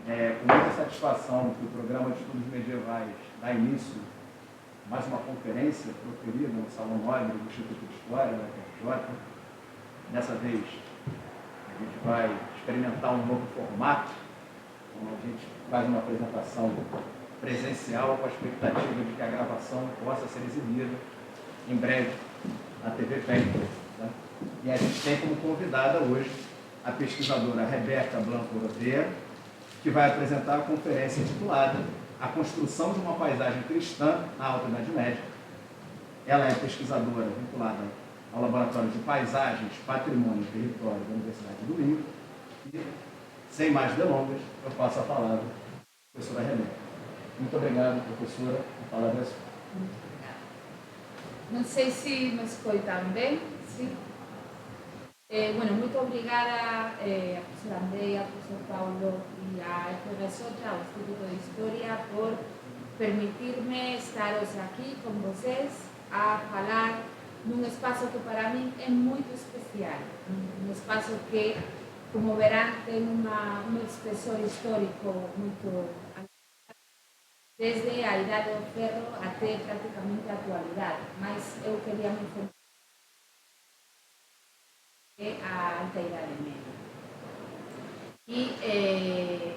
com muita satisfação que o Programa de Estudos Medievais dá início a mais uma conferência proferida no Salão Nobre do Instituto de História, da UFRJ. Dessa vez, a gente vai experimentar um novo formato, onde a gente faz uma apresentação presencial com a expectativa de que a gravação possa ser exibida em breve na TV PEN. Né? E a gente tem como convidada hoje a pesquisadora Rebeca Blanco Oliveira, que vai apresentar a conferência intitulada A Construção de uma Paisagem Cristã na Alta Idade Média. Ela é pesquisadora vinculada ao Laboratório de Paisagens, Patrimônio e Território da Universidade do Rio. E, sem mais delongas, eu passo a palavra à professora Rebeca. Muito obrigado, professora. A palavra é sua. Muito obrigada. Não sei se me escutam bem. Sim. Muito obrigada a professora Andrea, a professor Paulo e a FRJ, ao Instituto de História, por permitir-me estar hoje aqui com vocês a falar num espaço que para mim é muito especial. Um espaço que, como verão, tem um espessor histórico muito desde a Idade do Ferro até praticamente a atualidade, mas eu queria me focar a Alta Idade Média. E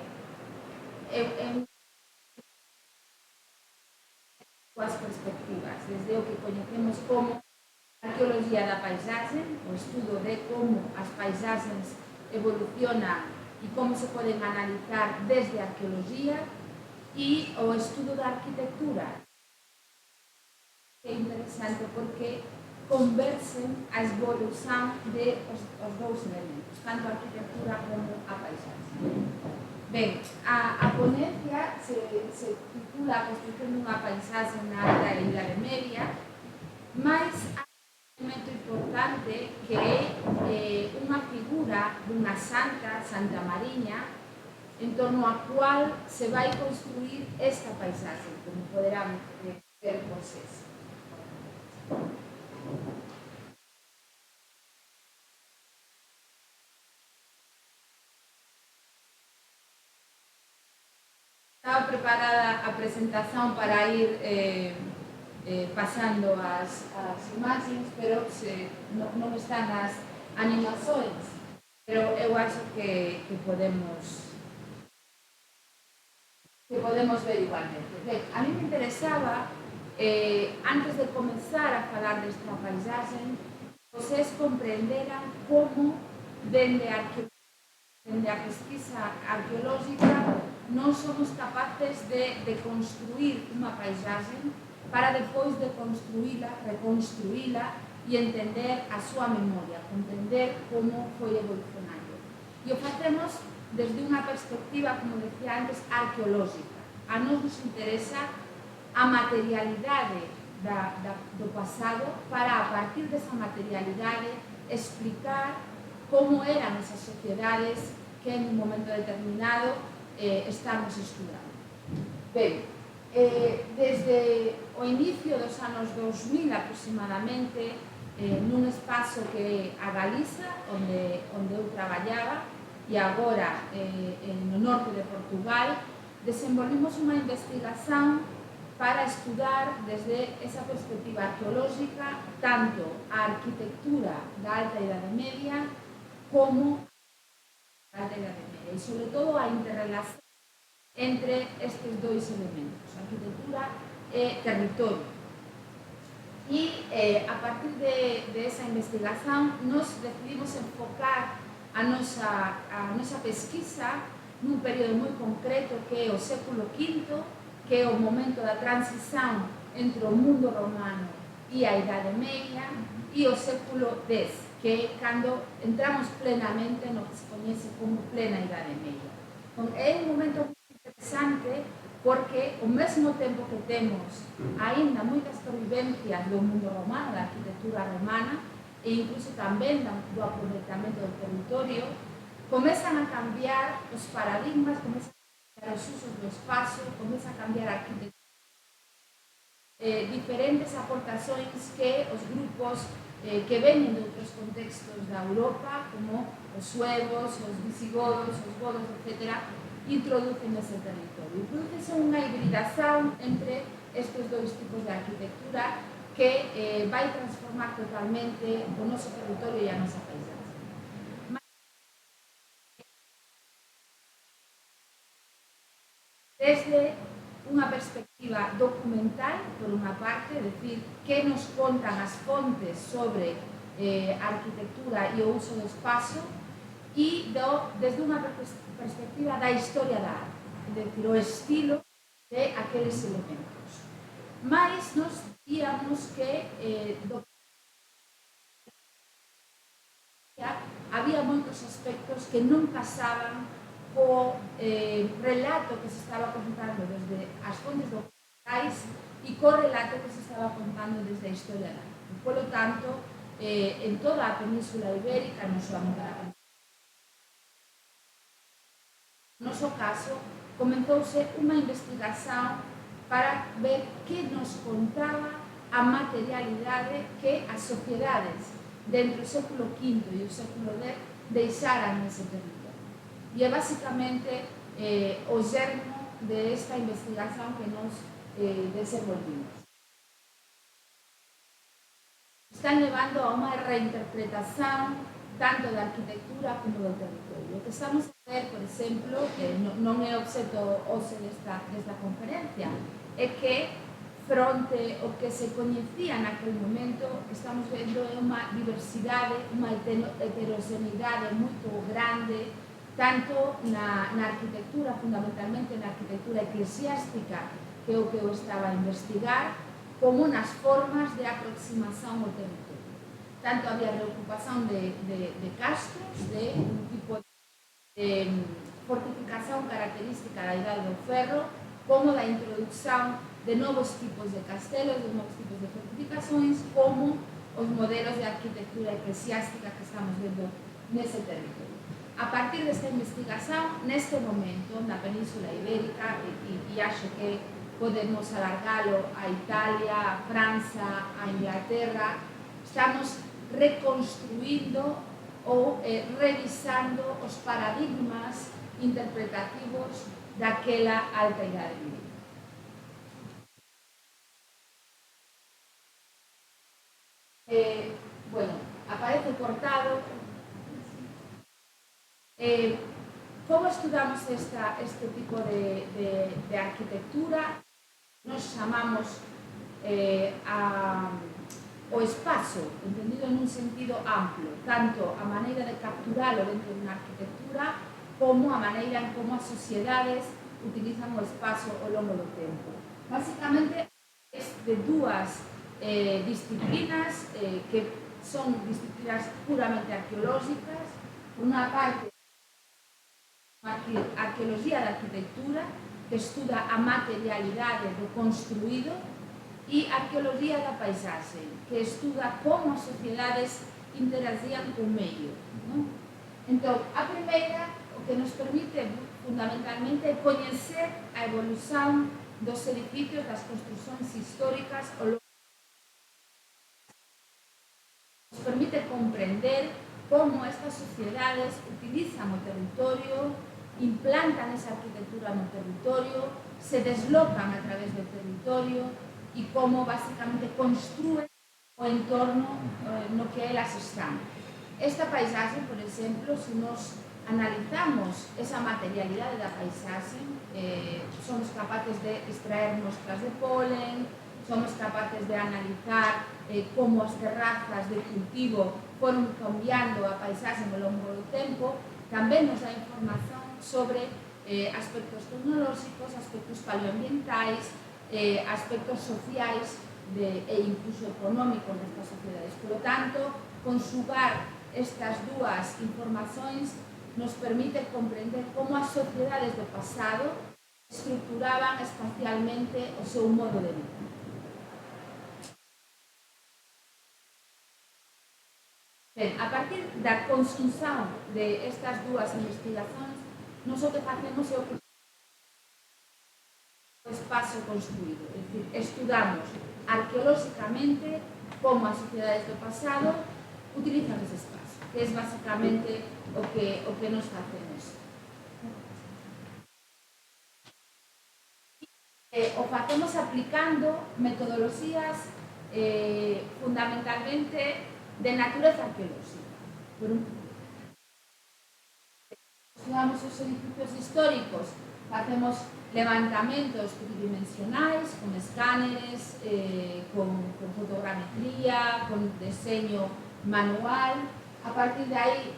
as perspectivas, desde o que conhecemos como arqueologia da paisagem, o estudo de como as paisagens evolucionam e como se podem analisar desde a arqueologia, e o estudo da arquitectura. É interessante porque conversam a evolução dos dois elementos, tanto a arquitetura como a paisagem. Bem, a ponencia se titula A Construção de uma Paisagem na Alta Idade Média, mas há um elemento importante que é uma figura de uma santa, Santa Marinha, em torno à qual se vai construir esta paisagem, como poderão ver vocês. Estava preparada a apresentação para ir passando as imagens, mas não estão as animações, mas eu acho que podemos ver igualmente. Bem, a mim me interessava, antes de começar a falar desta paisagem, vocês compreenderam como, desde a pesquisa arqueológica, nós somos capazes de construir uma paisagem para depois de construí-la, reconstruí-la e entender a sua memória, compreender como foi evolucionando. E o fazemos desde uma perspectiva, como decía antes, arqueológica. A nós nos interesa a materialidade do passado para, a partir dessa materialidade, explicar como eram essas sociedades que, em um momento determinado, estamos estudando. Bem, desde o inicio dos anos 2000, aproximadamente, num espaço que é a Galiza, onde eu trabalhava, e agora no norte de Portugal, desenvolvemos uma investigação para estudar desde essa perspectiva arqueológica tanto a arquitectura da Alta Idade Média como a Alta Idade Média e, sobretudo, a interrelação entre estes dois elementos, arquitectura e território. E a partir dessa investigação, nós decidimos enfocar a nossa pesquisa num período muito concreto, que é o século V, que é o momento da transição entre o mundo romano e a Idade Média, e o século X, que é quando entramos plenamente no que se conhece como plena Idade Média. Então, é um momento muito interessante porque, ao mesmo tempo que temos ainda muitas sobrevivências do mundo romano, da arquitetura romana, e incluso também do aproveitamento do território, começam a cambiar os paradigmas, começam a cambiar os usos do espaço, começam a cambiar a arquitetura. Diferentes aportações que os grupos que vêm de outros contextos da Europa, como os suevos, os visigodos, os godos, etc., introducen nese territorio. E produce unha hibridación entre estes dois tipos de arquitectura que vai transformar totalmente o noso territorio e a nosa paisaxe. Desde unha perspectiva documental, por unha parte, é dicir, que nos contan as fontes sobre a arquitectura e o uso do espazo, e desde unha perspectiva da historia da arte, é dicir, o estilo de aqueles elementos. Mais nos víamos que había moitos aspectos que non casaban co relato que se estaba contando desde as fontes documentais e co relato que se estaba contando desde a historia da arte. Polo tanto, en toda a Península Ibérica, non solamente na Península, no noso caso, comenzouse unha investigación para ver que nos contaba a materialidade que as sociedades dentro do século V e o século X deixaran nese territorio. E é basicamente o germo de esta investigación que nos desenvolvimos. Están levando a unha reinterpretación tanto da arquitectura como do territorio. O que estamos a ver, por exemplo, que non é obxecto hoxe desta conferencia, é que fronte ao que se coñecía naquele momento, estamos vendo unha diversidade, unha heterogeneidade moito grande, tanto na arquitectura, fundamentalmente na arquitectura eclesiástica, que é o que eu estaba a investigar, como nas formas de aproximación ao territorio. Tanto había reocupación de castros, de un tipo de fortificación característica da Idade do Ferro, como da introducción de novos tipos de castelos, de novos tipos de fortificações, como os modelos de arquitectura eclesiástica que estamos vendo nese territorio. A partir desta investigación, neste momento, na Península Ibérica, e acho que podemos alargalo a Italia, a França, a Inglaterra, estamos reconstruindo ou revisando os paradigmas interpretativos daquela alta idade media. Bueno, aparece cortado. Como estudamos este tipo de arquitectura? Nos chamamos o espazo, entendido en un sentido amplo, tanto a maneira de capturalo dentro de unha arquitectura como a maneira en como as sociedades utilizan o espazo ao longo do tempo. Básicamente, é de dúas disciplinas que son disciplinas puramente arqueológicas. Por unha parte, a arqueoloxía da arquitectura, que estuda a materialidade do construído, e a arqueoloxía da paisaxe, que estuda como as sociedades interagían co medio. Entón, a primeira, o que nos permite fundamentalmente é coñecer a evolución dos edificios, das construcións históricas, nos permite comprender como estas sociedades utilizan o territorio, implantan esa arquitectura no territorio, se deslocan a través do territorio e como basicamente construen o entorno no que elas están. Esta paisaxe, por exemplo, se nos analizamos esa materialidade da paisaxe, somos capaces de extraer mostras de polen, somos capaces de analizar como as terrazas de cultivo foron cambiando a paisaxe ao longo do tempo. Tamén nos dá información sobre aspectos tecnolóxicos, aspectos paleoambientais, aspectos sociais e incluso económicos destas sociedades. Por lo tanto, conxugar estas dúas informacións nos permite comprender como as sociedades do pasado estruturaban espacialmente o seu modo de vida. Ben, a partir da conxunción de estas dúas investigacións, nos o que facemos é o que o espazo construído, é dicir, estudamos arqueolóxicamente como as sociedades do pasado utilizan ese espazo, que é basicamente o que nos facemos. o facemos aplicando metodoloxías fundamentalmente de natureza arqueolóxica. Por un estudamos os edificios históricos, facemos levantamentos tridimensionais, con escáneres, con fotogrametría, con diseño manual. A partir de aí,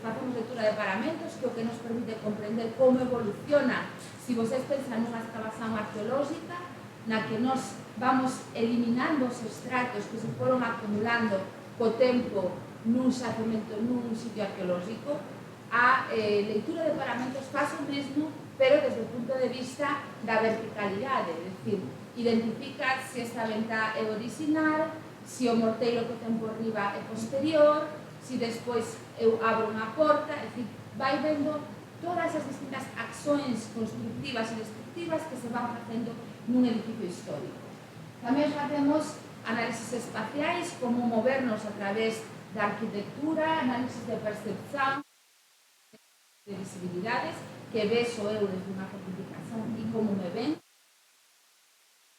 facemos lectura de paramentos, que é o que nos permite comprender como evoluciona. Se vocês pensan nunha excavación arqueolóxica, na que nos vamos eliminando os estratos que se foron acumulando co tempo nun xacemento, nun sitio arqueolóxico, a leitura de paramentos faz o mesmo, pero desde o punto de vista da verticalidade, é dicir, identifica se esta ventá é original, se o morteiro que ten por riba é posterior, se despois eu abro unha porta, é dicir, vai vendo todas as distintas accións constructivas e destructivas que se van facendo nun edificio histórico. Tamén facemos análisis espaciais, como movernos a través da arquitectura, análisis de percepción, de visibilidades, que vexo eu desde unha fortificación e como me ven.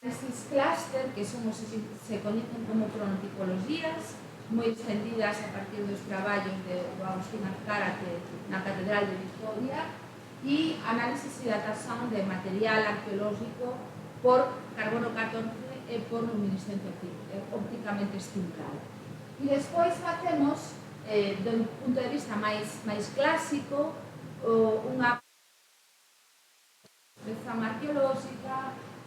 Análisis cluster, que son os que se coñecen como cronotipologías, moi extendidas a partir dos traballos do Agustín Azcárate na Catedral de Vitoria, e análisis e datación de material arqueolóxico por carbono 14 e por luminiscencia ópticamente estimulada. E despois facemos, do punto de vista máis clásico, unha prospección arqueolóxica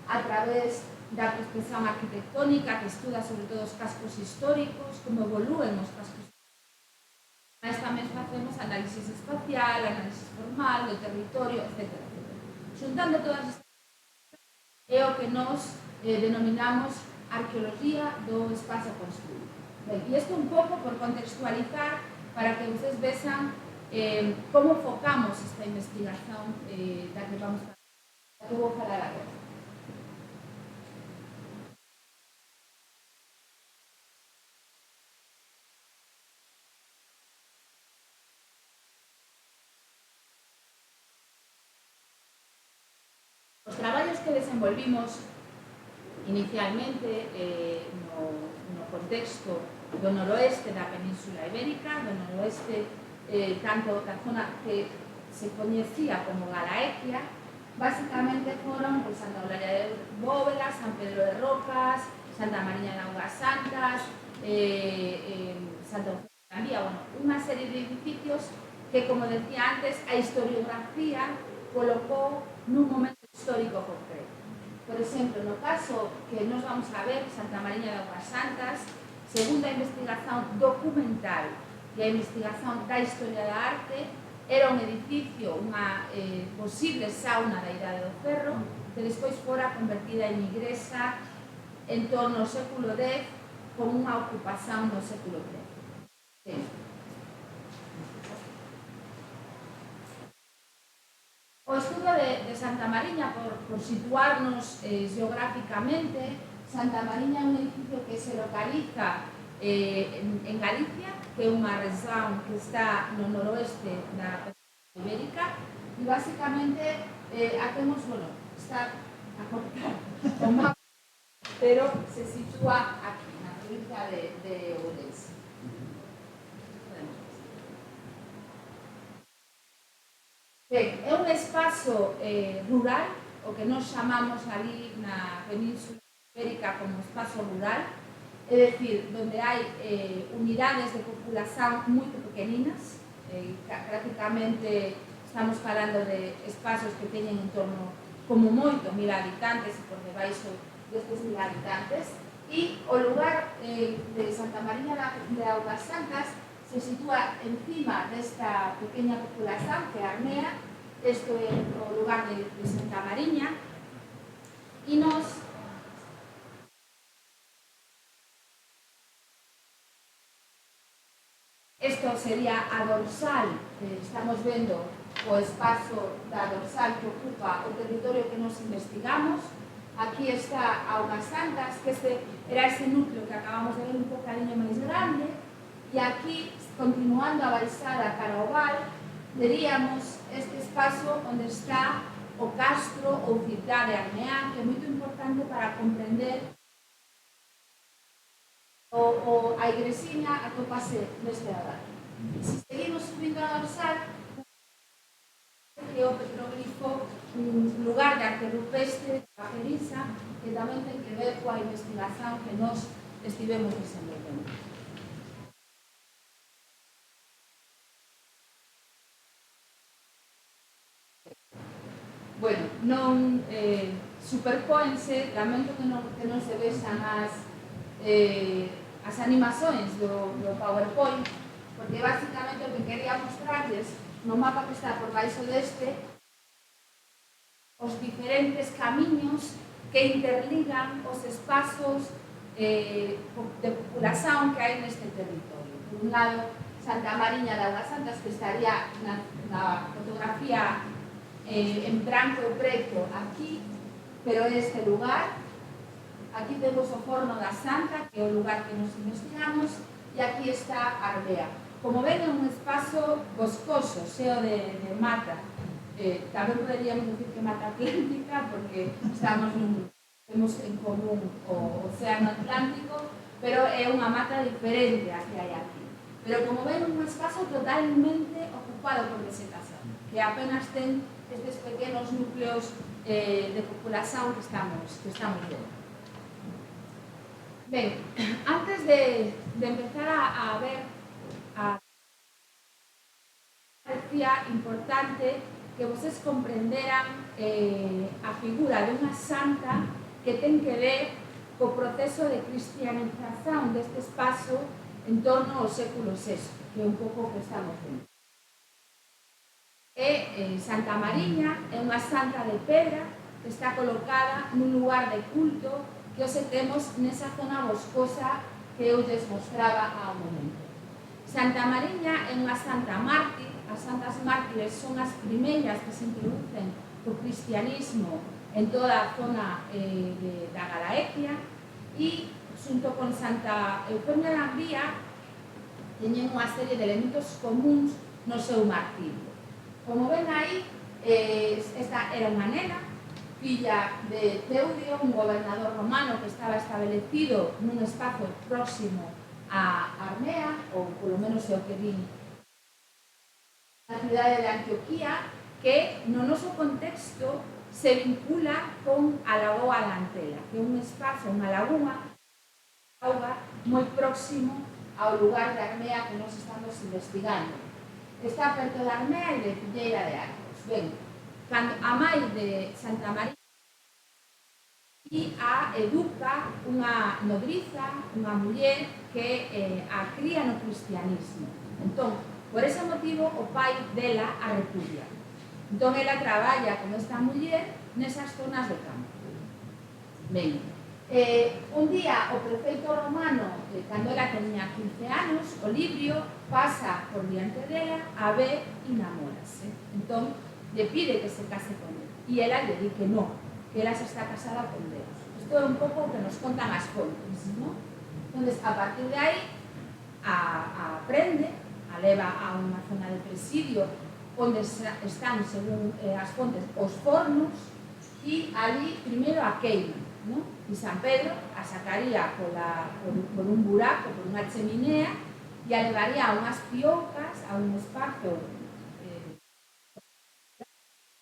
a través da prospección arquitectónica, que estuda sobre todo os cascos históricos, como evolúen os cascos históricos. Mas tamén facemos análisis espacial, análisis formal, do territorio, etc. Xuntando todas estas é o que nos denominamos arqueoloxía do espazo construído. E isto un pouco por contextualizar para que vocês vexan como focamos esta investigación da que vamos a falar, que vou falar agora. Os traballos que desenvolvimos inicialmente no contexto do noroeste da Península Ibérica, do noroeste tanto da zona que se coñecía como Galaequia, básicamente foron Santa Eulalia de Bóveda, San Pedro de Rocas, Santa Mariña de Augas Santas, Santa Eufemia, unha serie de edificios que, como decía antes, a historiografía colocou nun momento histórico concreto. Por exemplo, no caso que nos vamos a ver, Santa Mariña de Augas Santas, segundo a investigación documental e a investigación da historia da arte, era un edificio, unha posible sauna da Idade do Ferro, que despois fora convertida en igrexa en torno ao século X, con unha ocupación no século XIII. O estudo de Santa Mariña, por situarnos geográficamente, Santa Mariña é un edificio que se localiza en Galicia, que é unha región que está no noroeste da Península Ibérica, e basicamente temos, está a cortar o mapa, pero se sitúa aquí, na provincia de Ourense. Ben, é un espazo rural, o que nos chamamos ali na Península Ibérica como espazo rural, é dicir, donde hai unidades de populación moito pequeninas, prácticamente estamos falando de espazos que teñen en torno como moito 1000 habitantes e por debaixo destes 1000 habitantes, e o lugar de Santa Mariña de Augas Santas se sitúa encima desta pequena populación que é Armea. Isto é o lugar de Santa Mariña, e nos isto sería a dorsal, estamos vendo o espazo da dorsal que ocupa o territorio que nos investigamos. Aquí está Augas Santas, que era ese núcleo que acabamos de ver un bocadinho máis grande, e aquí, continuando a baixada cara ao val, veríamos este espazo onde está o castro ou cidade de Armeá, que é moito importante para comprender a igresiña atópase neste lugar. Se seguimos subindo a dorsal, que o petroglifo un lugar de arte rupestre da Geriza, que tamén ten que ver coa investigación que nos estivemos desenvolvendo. Bueno, non superpóense, lamento que non se vexan as animações do PowerPoint, porque basicamente o que quería mostrarles no mapa que está por baixo deste os diferentes camiños que interligan os espazos de populación que hai neste territorio. Por un lado, Santa Mariña de Augas Santas, que estaría na fotografía en branco e preto aquí, pero este lugar. Aquí temos o Forno da Santa, que é o lugar que nos investigamos, e aquí está Arbea. Como ven, é un espazo boscoso, xeo de mata. Tamén poderíamos decir que mata atlántica, porque temos en común o Océano Atlántico, pero é unha mata diferente a que hai aquí. Pero como ven, un espazo totalmente ocupado por vegetación, que apenas ten estes pequenos núcleos de populación que estamos vendo. Ben, antes de empezar a ver parecía importante que vocês comprenderan a figura dunha santa que ten que ver co proceso de cristianización deste espazo en torno ao século VI, que é un pouco o que estamos vendo. Santa Mariña é unha santa de pedra que está colocada nun lugar de culto que hoxe temos nesa zona boscosa que eu lles mostraba ao momento. Santa Mariña é unha santa mártir. As santas mártires son as primeiras que se introducen o cristianismo en toda a zona da Galaecia e, xunto con Santa Eufemia de Ambía, teñen unha serie de elementos comuns no seu martirio. Como ven aí, esta era unha nena, filla de Teudio, un gobernador romano que estaba establecido nun espazo próximo a Armea, ou polo menos é o que vin na cidade de Antioquía, que no noso contexto se vincula con a Lagoa da Antela, que é un espazo, unha laguna, auga moi próximo ao lugar de Armea que nos estamos investigando. Está perto de Armea e de Figueira de Arcos. Ben, cando a mãe de Santa María e a educa unha nodriza, unha muller que a cría no cristianismo. Entón, por ese motivo, o pai dela a repudia. Entón, ela traballa con esta muller nesas zonas de campo. Ben, un día, o prefeito romano, cando ela tenía 15 anos, o Librio pasa por diante dela, a ve e namórase. Entón, lle pide que se case con él. E ela lle di que non, que ela se está casada con Deus. Isto é un pouco o que nos contan as fontes, non? Entón, a partir de aí, a aprende, a leva a unha zona de presidio onde están, según as fontes, os fornos, e ali primeiro a queima, non? E San Pedro a sacaría por un buraco, por unha cheminea, e a levaría a unhas piocas, a un espazo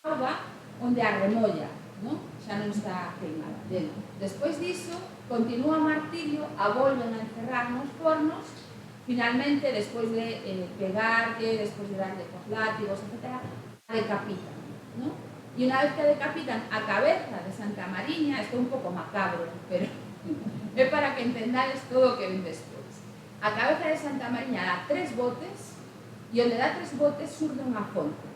auga, onde a remolla, non? Xa non está queimada. Despois diso, continúa o martirio, a volven a encerrar nos fornos. Finalmente, despois de pegarlle, despois de darle cos látigos, etc., a decapitan, ¿no? E unha vez que decapitan a cabeza de Santa Mariña, isto é un pouco macabro, pero é para que entendades todo o que ven despois. A cabeza de Santa Mariña dá 3 botes, e onde dá 3 botes surde unha fonte.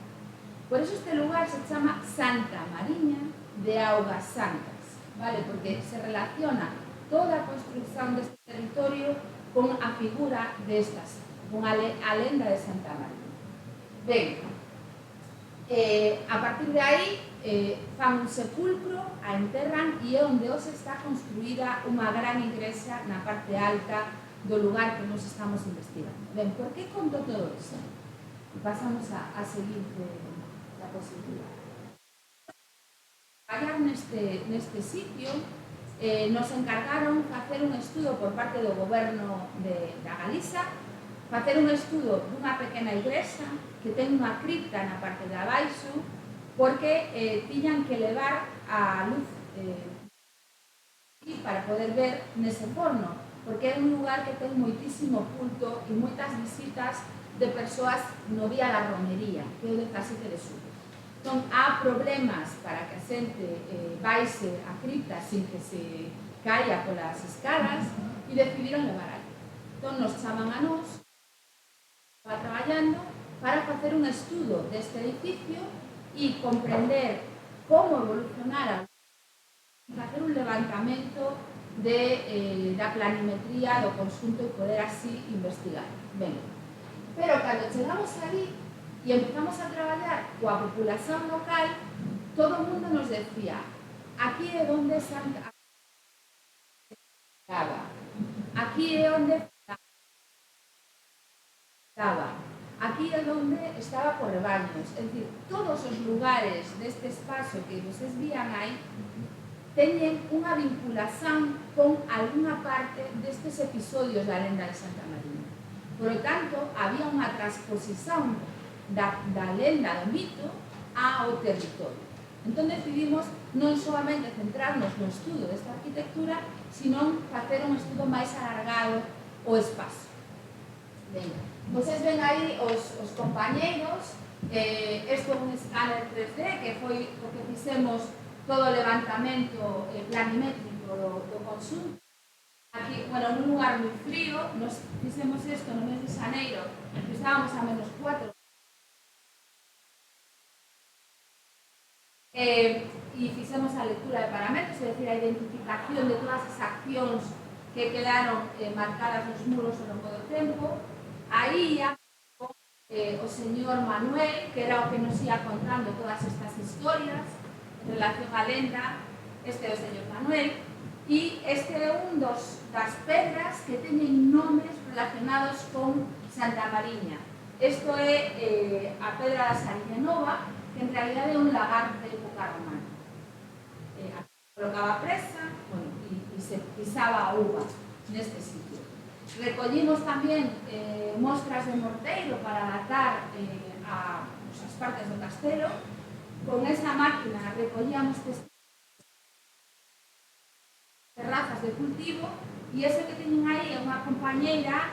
Por eso este lugar se chama Santa Mariña de Augas Santas, ¿vale? Porque se relaciona toda a construcción deste territorio con a figura destas, con a lenda de Santa María. Ben, a partir de aí fan un sepulcro, a enterran e é onde hoxe está construída unha gran igrexa na parte alta do lugar que nos estamos investigando. Ben, por que conto todo isto? Pasamos a seguinte diapositiva. traballar neste sitio. Nos encargaron facer un estudo por parte do goberno da Galiza, facer un estudo dunha pequena igrexa que ten unha cripta na parte de abaixo, porque tiñan que levar a luz para poder ver nese forno, porque é un lugar que ten moitísimo culto e moitas visitas de persoas no día da romería, que é o 17 de xullo. Entón, há problemas para que a xente baixe a cripta sin que se caia polas escalas e decidiron levar aí. Entón, nos chaman a nos, estaba traballando para facer un estudo deste edificio e comprender como evolucionara, facer un levantamento da planimetría do conxunto e poder así investigar. Ben, pero cando chegamos ali e empezamos a traballar coa populación local, todo o mundo nos decía: aquí é onde Santa estaba, aquí é onde estaba, aquí é onde estaba por rebaños. É dicir, todos os lugares deste espazo que vocês vían aí teñen unha vinculación con algunha parte destes episodios da lenda de Santa Mariña. Por lo tanto, había unha transposición da lenda, do mito, ao territorio. Entón decidimos non solamente centrarnos no estudo desta arquitectura, sino facer un estudo máis alargado o espazo. Ben, vocês ven aí os compañeiros, isto é un escáner 3D que foi o que fixemos todo o levantamento planimétrico do conxunto. Aquí, bueno, nun lugar moi frío, nos fixemos isto no mes de xaneiro, estábamos a -4. E fixemos a lectura de parámetros, é dicir, a identificación de todas as accións que quedaron marcadas nos muros ao longo do tempo. Aí o señor Manuel, que era o que nos ia contando todas estas historias en relación á lenda. Este é o señor Manuel, e este é un das pedras que teñen nomes relacionados con Santa Mariña. Isto é a pedra da Sariña Nova, que en realidad é un lagar de época romana. Colocaba presa, bueno, e se pisaba a uva neste sitio. Recollimos tamén mostras de morteiro para datar as partes do castelo. Con esa máquina recollíamos terrazas de cultivo, e ese que teñen aí é unha compañeira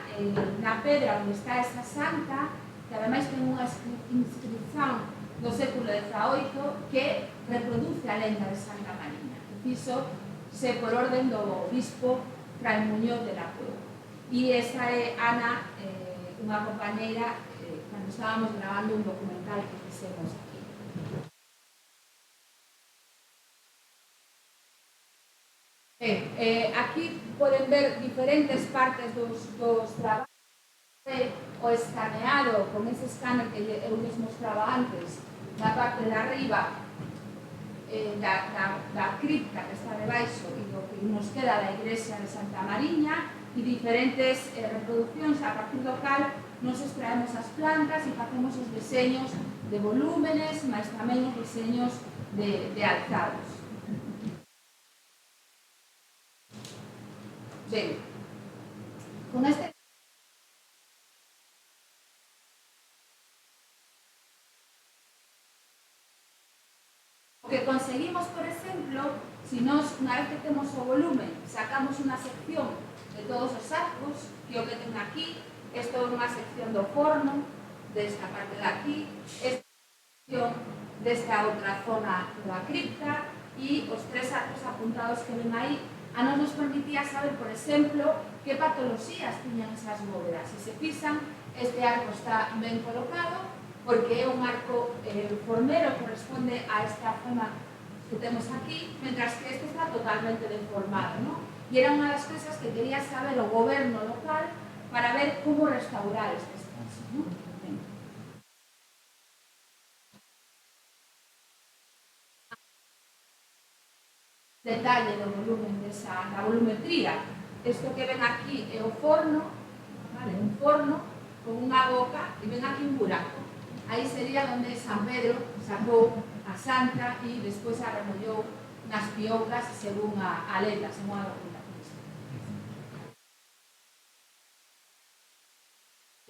na pedra onde está esa santa, que ademais ten unha inscripción do século XVIII que reproduce a lenda de Santa Mariña, que fixose por orden do obispo Fray Muñoz de la Cueva. E esa é Ana, unha compañeira cando estábamos grabando un documental que fixemos aquí. Aquí poden ver diferentes partes dos traballos. O escaneado con ese escáner que eu les mostraba antes na parte de arriba da cripta que está debaixo e do que nos queda da igrexa de Santa Mariña, e diferentes reproduccións a partir do cal nos extraemos as plantas e facemos os deseños de volúmenes, máis tamén os deseños de alzados. Ben, con este que conseguimos, por exemplo, si nos, unha vez que temos o volumen, sacamos unha sección de todos os arcos, que o que ten aquí, isto é unha sección do forno, desta parte de aquí, esta sección desta outra zona da cripta, e os tres arcos apuntados que ven aí, a nos permitía saber, por exemplo, que patoloxías tiñan esas bóvedas. Se se fixan, este arco está ben colocado, porque é un arco formero que corresponde a esta zona que temos aquí, mentras que este está totalmente deformado, ¿no? E era unha das cousas que quería saber o goberno local para ver como restaurar este espacio, ¿no? Detalle do volumen da volumetría. Isto que ven aquí é o forno, vale? Un forno con unha boca, e ven aquí un buraco. Aí sería onde San Pedro sacou a santa e despois a remollou nas piocas según a lenda, según a documentación histórica.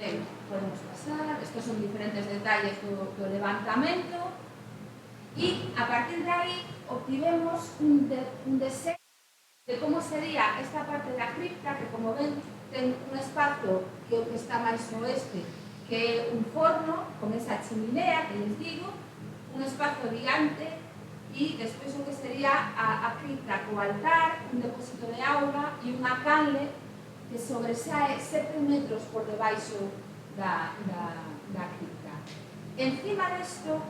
Ben, podemos pasar, estos son diferentes detalles do levantamento e a partir de aí obtivemos un deseño de como sería esta parte da cripta, que como ven ten un espazo que o que está máis oeste, que é un forno con esa chiminea que les digo, un espazo diante e despois o que sería a cripta co altar, un depósito de auga e unha canle que sobresae 7 metros por debaixo da cripta. Encima desto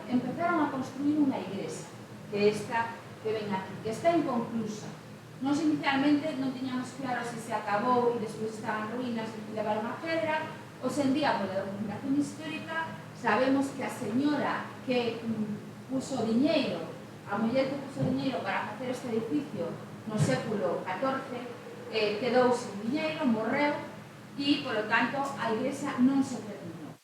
empezaron a construir unha igrexa, que esta que ven aquí, que está inconclusa. Nos inicialmente non tiñamos claro se acabou e despois estaban ruínas e levaron a pedra. Hoxe en día, pola documentación histórica, sabemos que a señora que puso diñeiro, a muller que puso diñeiro para facer este edificio no século XIV, quedou sin diñeiro, morreu e, polo tanto, a igrexa non se terminou.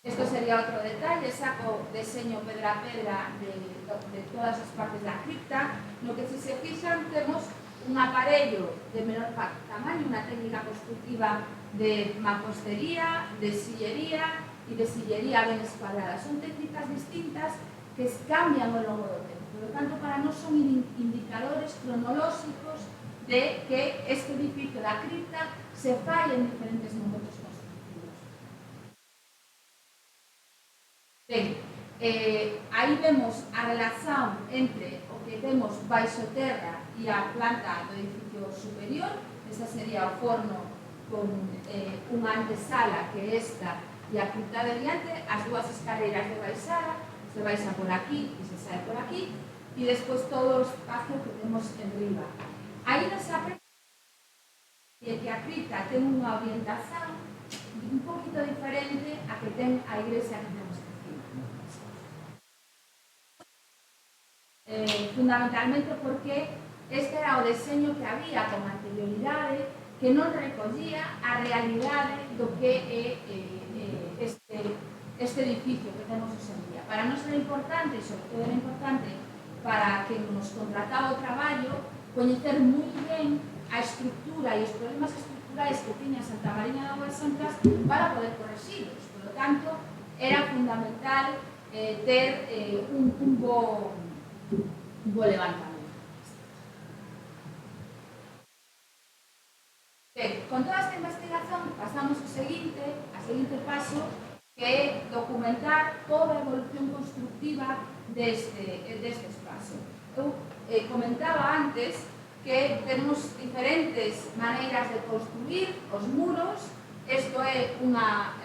Isto sería outro detalle, saco deseño pedra a pedra de todas as partes da cripta, no que se fixan temos un aparello de menor tamaño, unha técnica constructiva de mampostería, de sillería e de sillería ben escuadrada. Son técnicas distintas que cambian ao longo do tempo. Por lo tanto, para nós son indicadores cronolóxicos de que este edificio da cripta se fai en diferentes momentos constructivos. Ben, aí vemos a relación entre o que temos baixo terra e a planta do edificio superior. Esta sería o forno con unha antesala que é esta e a cripta de diante, as dúas escaleiras de baixada, se baixa por aquí e se sae por aquí, e despois todo o espacio que temos en riba. Aí nos aprende que a cripta ten unha orientación un poquito diferente a que ten a igrexa que temos encima. Fundamentalmente porque este era o deseño que había con anterioridade, que non recollía a realidade do que é este edificio que temos hoxe en día. Para nós era importante, e sobre todo era importante para que nos contrataba o traballo, coñecer moi ben a estructura e os problemas estructurais que tiña Santa Mariña de Aguas Santas para poder correxilos. Por lo tanto, era fundamental ter un bo levantamento. Ben, con toda esta investigación pasamos ao seguinte paso, que é documentar toda a evolución constructiva deste espacio. Eu comentaba antes que tenemos diferentes maneiras de construir os muros. Isto é unha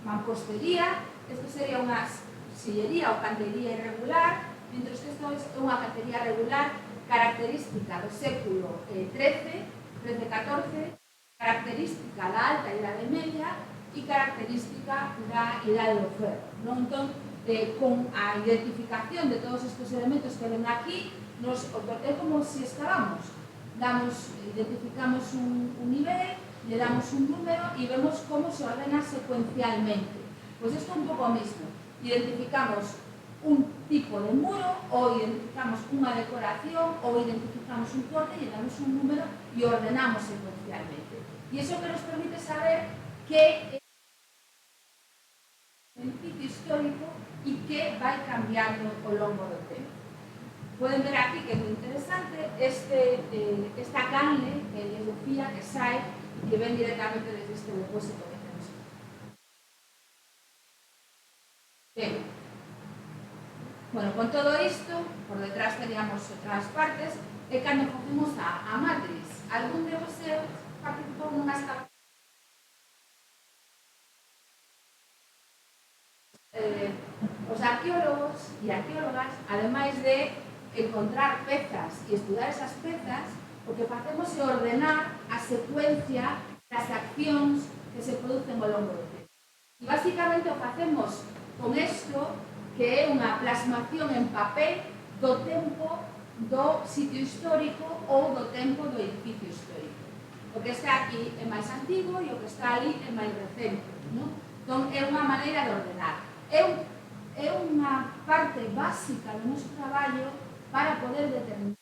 mampostería, isto sería unha sillería ou cantería irregular, mientras que isto é unha cantería regular característica do século XIII, XIV-XIV, característica da alta idade media e característica da idade do ferro. Entón, con a identificación de todos estes elementos que ven aquí, é como se excavamos. Identificamos un nivel, le damos un número e vemos como se ordena secuencialmente. Pois isto é un pouco o mismo. Identificamos un tipo de muro, ou identificamos unha decoración, ou identificamos un corte e le damos un número e ordenamos secuencialmente. E iso que nos permite saber que é un edificio histórico e que vai cambiando ao longo do tempo. Poden ver aquí que é moi interesante esta canle que les decía que sae e que ven directamente desde este depósito que temos aquí. Ben, bueno, con todo isto, por detrás teríamos outras partes, e cando facemos a matriz, algún de vosotros participou nunha excavación? Os arqueólogos e arqueólogas, ademais de encontrar pezas e estudar esas pezas, o que facemos é ordenar a secuencia das accións que se producen ao longo do tempo. E basicamente o facemos con isto, que é unha plasmación en papel do tempo do sitio histórico ou do tempo do edificio histórico. O que está aquí é máis antigo e o que está ali é máis recente, non? Entón, é unha maneira de ordenar. É unha parte básica do noso traballo para poder determinar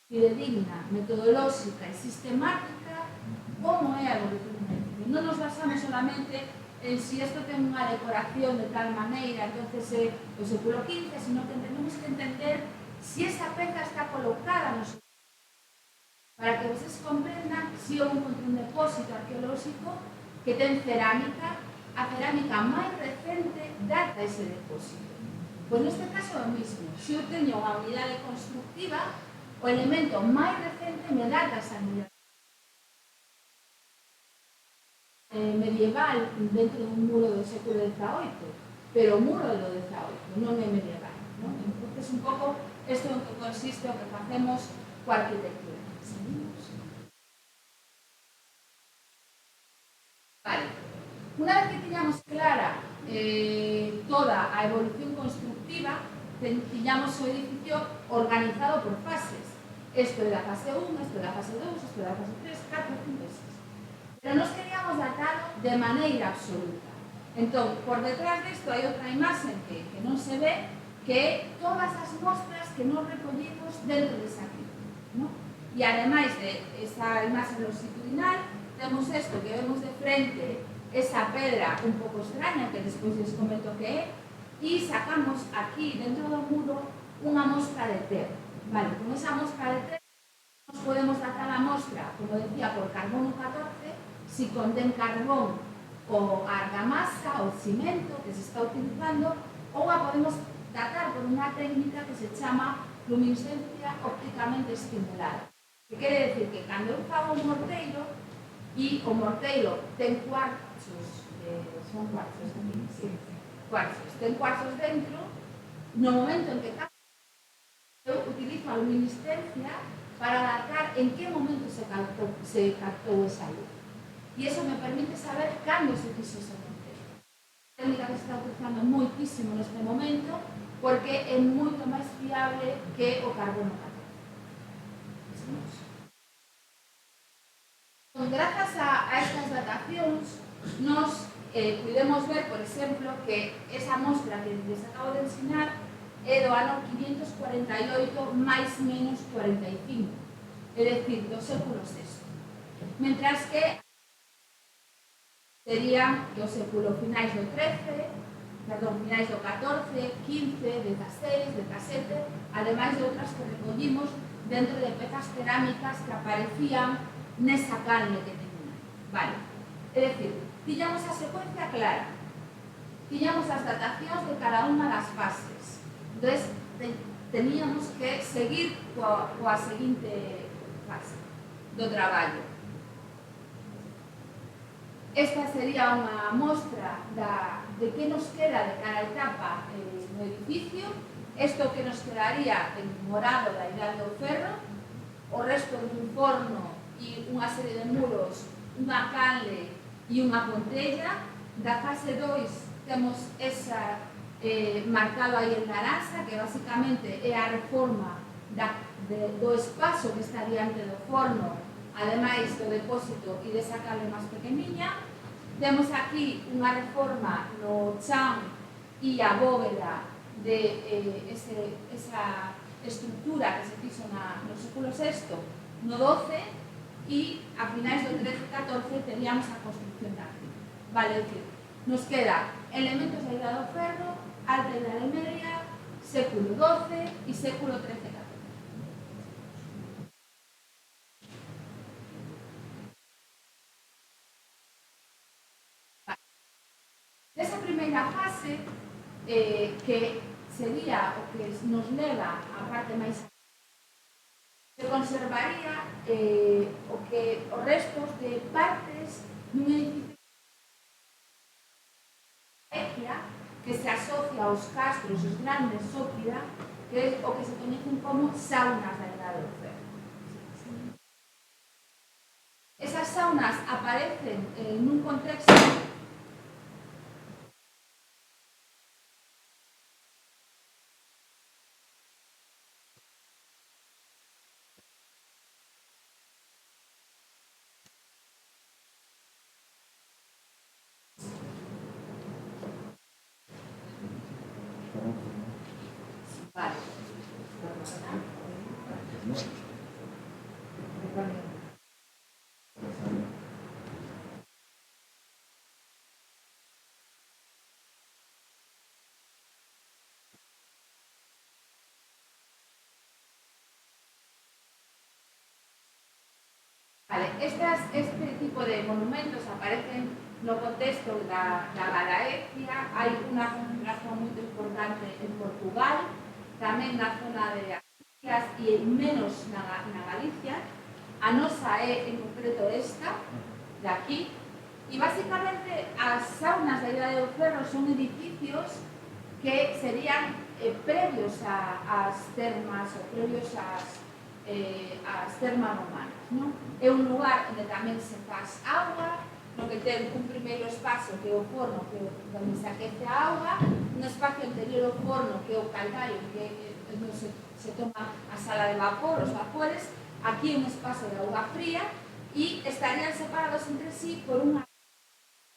fidedigna, metodolóxica e sistemática como é a evolución do edificio. Non nos basamos solamente en si isto ten unha decoración de tal maneira, entonces é o século XV, sino que tenemos que entender si esa peza está colocada no seu para que vocês comprendan si eu encontré un depósito arqueolóxico que ten cerámica, a cerámica máis recente data ese depósito. Pois neste caso é o mismo. Se eu teño unha unidade constructiva, o elemento máis recente me data esa unidade medieval dentro dun muro do século XVIII, pero o muro do XVIII non é medieval, non? Entón, un pouco, isto é o que consiste o que facemos coa arquitectura. Seguimos. Vale. Unha vez que tiñamos clara toda a evolución constructiva, tiñamos o edificio organizado por fases. Isto é da fase 1, isto é da fase 2, isto é da fase 3, 4, 5 e 6. Pero nos queríamos datalo de maneira absoluta. Entón, por detrás disto hai outra imaxe que non se ve, que é todas as mostras que nos recollimos dentro desa crítica, non? E ademais de esa imaxe longitudinal, temos isto que vemos de frente, esa pedra un pouco extraña, que despois les comento que é, e sacamos aquí, dentro do muro, unha mostra de terra. Vale, con esa mostra de terra, nos podemos datar a mostra, como decía, por carbono 14, si contén carbón o argamasa ou cimento que se está utilizando, ou a podemos datar por unha técnica que se chama luminiscencia ópticamente estimulada. Que quere decir que cando eu fago un morteiro e o morteiro ten cuarzos, son cuarzos, sí, cuarzos, ten cuarzos dentro, no momento en que eu utilizo a luminiscencia para datar en que momento se captou esa luz. E iso me permite saber cando se fixo ese morteiro. A técnica que se está utilizando moitísimo neste momento porque é moito máis fiable que o carbono 14. Grazas a estas datacións, nos podemos ver, por exemplo, que esa mostra que les acabo de ensinar é do ano 548 máis menos 45, é dicir, do século VI. Mentras que serían do século finais do 13, finais do 14, 15, 16, 17, ademais de outras que recollimos dentro de pezas cerámicas que aparecían nesa canle que tenían. Vale. É dicir, tiñamos a secuencia clara, tiñamos as datacións de cada unha das fases. Entón, teníamos que seguir coa seguinte fase do traballo. Esta sería unha mostra de que nos queda de cada etapa no edificio. Isto que nos quedaría en morado da Idade do Ferro, o resto dun forno e unha serie de muros, unha canle e unha pontella. Da fase 2 temos esa marcado aí en naranxa, que basicamente é a reforma do espazo que está diante do forno, ademais do depósito e desa canle máis pequeniña. Temos aquí unha reforma no chan e a bóveda de esa estructura que se fixo no século VI, no 12, e a finais do 13-14 teríamos a construcción da crítica. Vale, decir, nos queda elementos da Idade do Ferro, Alta Idade Media, século XII e século XIII-XIV. Nesa primeira fase, que sería o que nos leva á parte máis, se conservaría os restos de partes dun edificio que se asocia aos castros, os grandes sópida, que é o que se coñecen como saunas da Idade do Ferro. Esas saunas aparecen nun contexto Vale. Vale, este tipo de monumentos aparecen no contexto da Galaecia. Hai unha concentración moi importante en Portugal, tamén na zona de Asturias e menos na Galicia. A nosa é, en concreto, esta, de aquí. E, basicamente, as saunas da Ilha do Ferro son edificios que serían previos ás termas ou previos ás termas romanas, non? É un lugar onde tamén se faz auga, no que ten un primeiro espazo que é o forno, que é onde se aquece a auga, un espacio anterior ao forno que é o caldario, que é onde se toma a sala de vapor, os vapores, aquí un espazo de auga fría e estarían separados entre sí por unha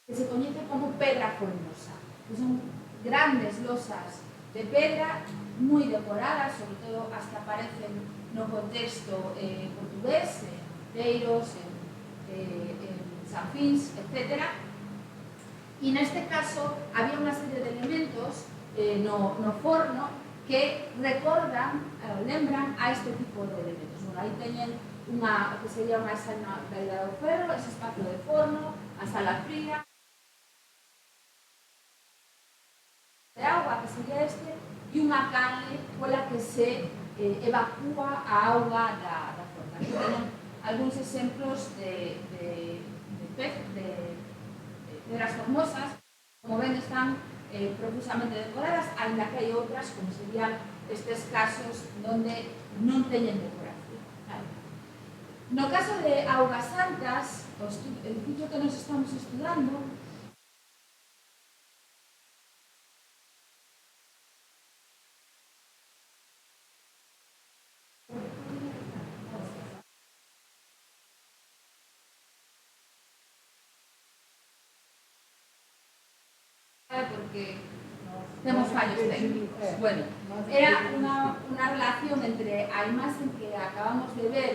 que se coñece como pedra formosa, que son grandes losas de pedra moi decoradas, sobre todo as que aparecen no contexto portugués, en Teiros, en Sanfins, etc. E neste caso había unha serie de elementos no forno que recordan, lembran a este tipo de elementos. Bueno, aí teñen o que sería unha sala da Ilha do Ferro, ese espacio de forno, a sala fría, de auga, que sería este, e unha canle pola que se evacúa a auga da fonte. Aquí teñen algúns exemplos de pedras formosas, como ven, están profusamente decoradas, ainda que hai outras, como serían estes casos onde non teñen decoración. No caso de Augas Santas, o edificio que nos estamos estudando, porque temos fallos técnicos. Bueno, era unha relación entre a imaxe que acabamos de ver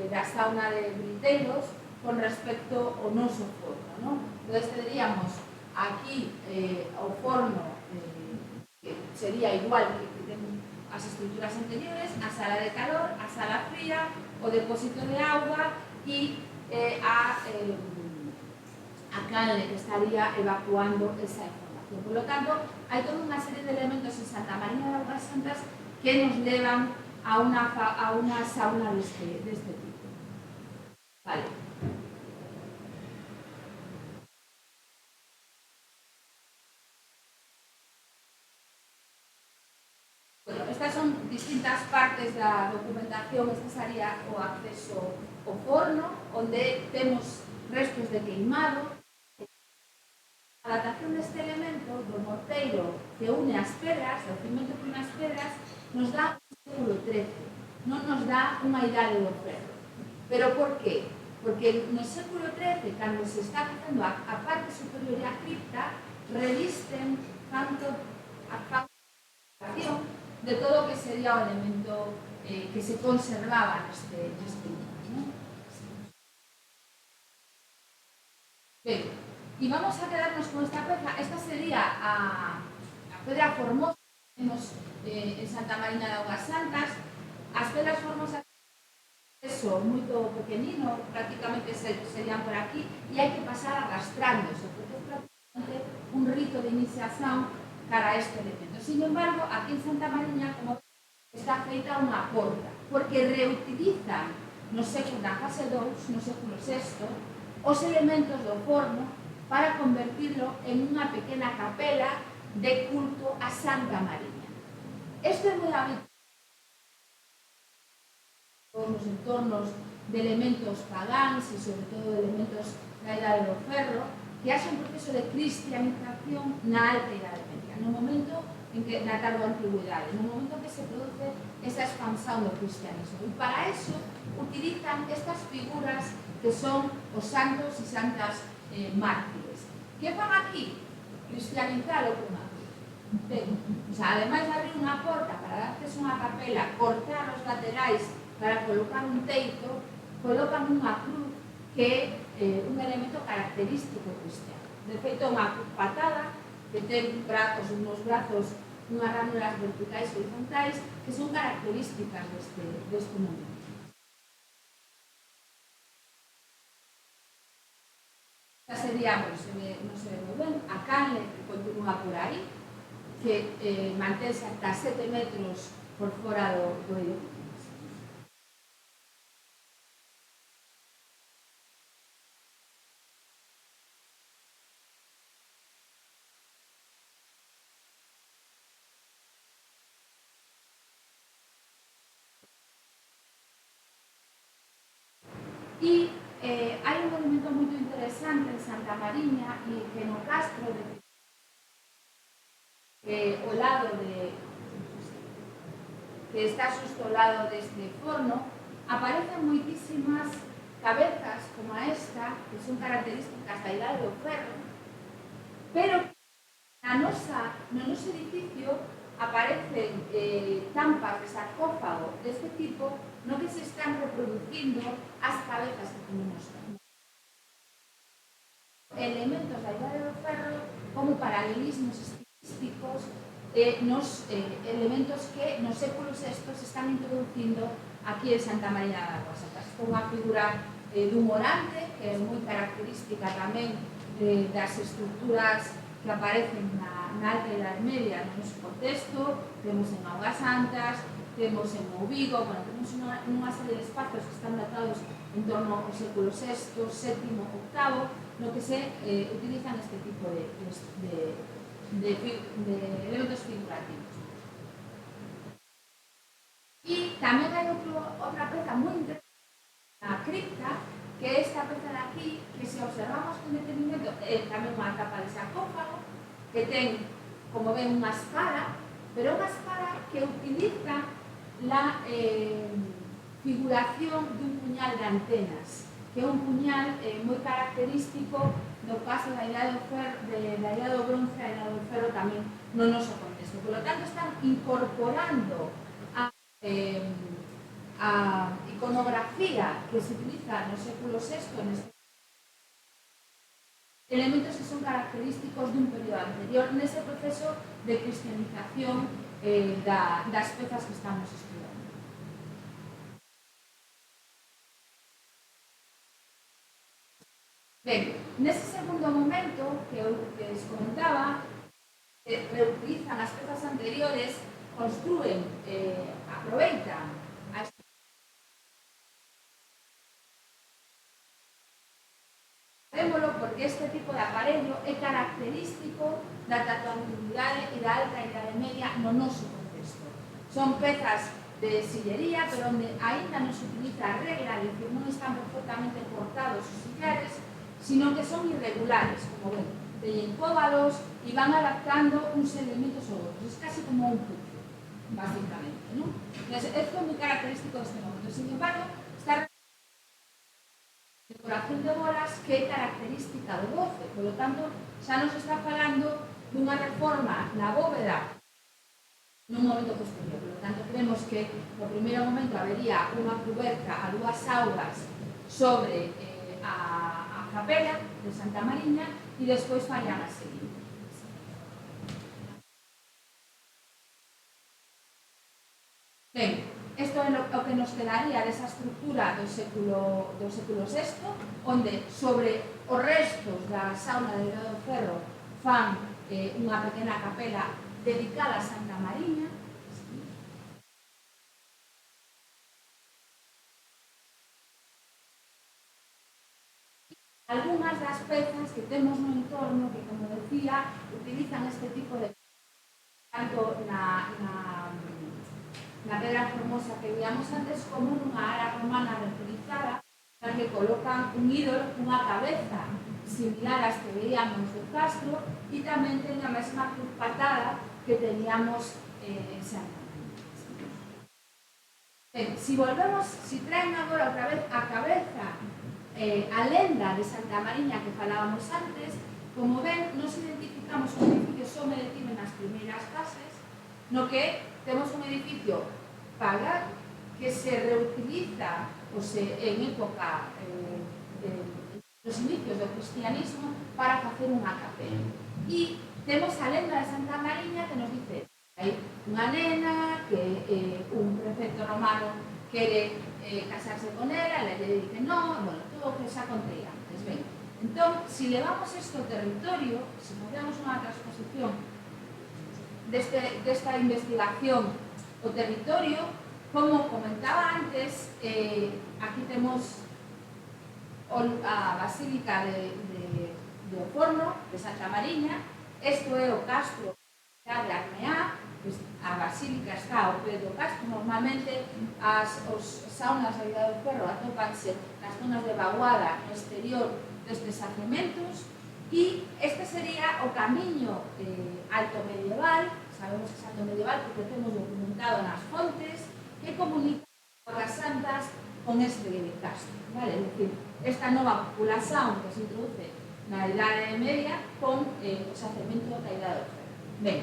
da sauna de Briteiros con respecto ao noso forno, non? Entón, teríamos aquí o forno que sería igual que ten as estruturas anteriores, a sala de calor, a sala fría, o depósito de auga e a canle que estaría evacuando esa información. Por lo tanto, hai toda unha serie de elementos en Santa Mariña de Augas Santas que nos levan a unha sauna deste tipo. Vale. Bueno, estas son distintas partes da documentación. Este sería o acceso ao forno, onde temos restos de queimado. A datación deste elemento do morteiro que une as pedras, o cimento que une as pedras, nos dá un século XIII, non nos dá unha idade do ferro. Pero por qué? Porque no século XIII, cando se está facendo a parte superior da cripta, revisten tanto a fabricación de todo o que sería o elemento que se conservaba neste lugar, non? Ben, e vamos a quedarnos con esta peza. Esta sería a pedra formosa que temos en Santa Mariña de Augas Santas. As pedras formosas son moito pequenino, prácticamente serían por aquí, e hai que pasar arrastrándose, porque é prácticamente un rito de iniciación cara a este elemento. Sin embargo, aquí en Santa Mariña, como está feita unha porta, porque reutilizan na fase 2, no século VI, os elementos do forno para convertirlo en unha pequena capela de culto a Santa Mariña. Isto é moi habitual nos entornos de elementos pagáns e, sobre todo, de elementos da Idade do Ferro, que haxe un proceso de cristianización na Alta Idade Media, no momento en que, na tardoantigüidade, no momento en que se produce esa expansión do cristianismo. E para eso utilizan estas figuras que son os santos e santas mártires. Que fan aquí? Cristianizar o cunha. Ben, o sea, ademais de abrir unha porta para dar acceso a unha capela, cortar os laterais para colocar un teito, colocan unha cruz que é un elemento característico cristiano. De feito, unha cruz patada que ten brazos, unhos brazos, unhas ránulas verticais e horizontais que son características deste momento. Esta sería, non se ve moi ben, a canle que continúa por aí, que mantense hasta 7 metros por fora do edificio. E hai un movimento moito interesante en Santa Mariña e que no Castro o lado que está xusto ao lado deste forno aparecen moitísimas cabezas como esta que son características da idade do ferro, pero no noso edificio aparecen tampas de sarcófago deste tipo no que se están reproducindo as cabezas que tenemos elementos da idade do ferro como paralelismos estilísticos nos elementos que nos séculos VI se están introducindo aquí en Santa María da Rosa. Esta é unha figura dun orante que é moi característica tamén das estructuras que aparecen na Alta Idade Media no noso contexto. Temos en Augas Santas, temos en Ouvigo, bueno, temos unha serie de espacios que están datados en torno ao século VI, VII, VIII, no que se utilizan este tipo de elementos figurativos. E tamén hai outra peza moi interesante na cripta, que é esta peza de aquí, que se observamos con detenimento, é tamén unha tapa de sarcófago, que ten, como ven, unha espada, pero unha espada que utiliza la figuración dun puñal de antenas, que é un puñal moi característico no caso da idade do ferro, da idade do bronce e da idade do ferro tamén no noso contexto. Por lo tanto, están incorporando a iconografía que se utiliza no século VI elementos que son característicos dun período anterior nese proceso de cristianización das pezas que estamos estudando. Ben, nese segundo momento que les comentaba, reutilizan as pezas anteriores, construen, aproveitan porque este tipo de aparello é característico da tatuabilidade e da Alta Idade Media no noso contexto. Son pezas de sillería, pero onde aínda non se utiliza a regla, é dicir, non están perfectamente cortados os sillares, sino que son irregulares, como ven, teñen cóvados e van adaptando uns elementos ou outros. É casi como un puzzle, básicamente, non? Isto é moi característico deste momento. Sin embargo, está decoración de bolas que é característica do XII, polo tanto, xa nos está falando dunha reforma na bóveda nun momento posterior. Por lo tanto, creemos que no primeiro momento habería unha cuberta a dúas augas sobre a capela de Santa Mariña e despois farían a seguir. Ben, isto é o que nos quedaría desa estructura do século VI, onde sobre os restos da sauna de Idade do Ferro fan unha pequena capela dedicada a Santa Mariña. Algúnas das pezas que temos no entorno que, como decía, utilizan este tipo de tanto na pedra formosa que víamos antes como nunha ara romana reutilizada na que colocan un ídolo cunha cabeza similar ás que veíamos do Castro e tamén ten a mesma cruz patada que teníamos en Santa Mariña. Si volvemos, si traen agora outra vez a cabeza a lenda de Santa Mariña que falábamos antes, como ven, nos identificamos con edificios só me detiven nas primeiras fases, no que temos un edificio pagado que se reutiliza en época dos inicios do cristianismo para facer unha capela. E temos a lenda de Santa Mariña que nos dice hai unha nena que un prefecto romano quere casarse con ela lle dice non, bueno, todo o que xa contei antes, ben. Entón, se levamos isto ao territorio, se facemos unha transposición desta investigación ao territorio, como comentaba antes, aquí temos a Basílica de Oporno, de Santa Mariña. Isto é o castro de Armeá. A Basílica está ao pé do castro. Normalmente os saunas da Vila do Ferro atópanse nas zonas de vaguada no exterior destes xacementos, e este sería o camiño alto medieval. Sabemos que é alto medieval porque temos documentado nas fontes que comunica as santas con este castro, vale? É dicir, esta nova populación que se introduce na Idade Media con o xacemento da Idade do Ferro. Ben,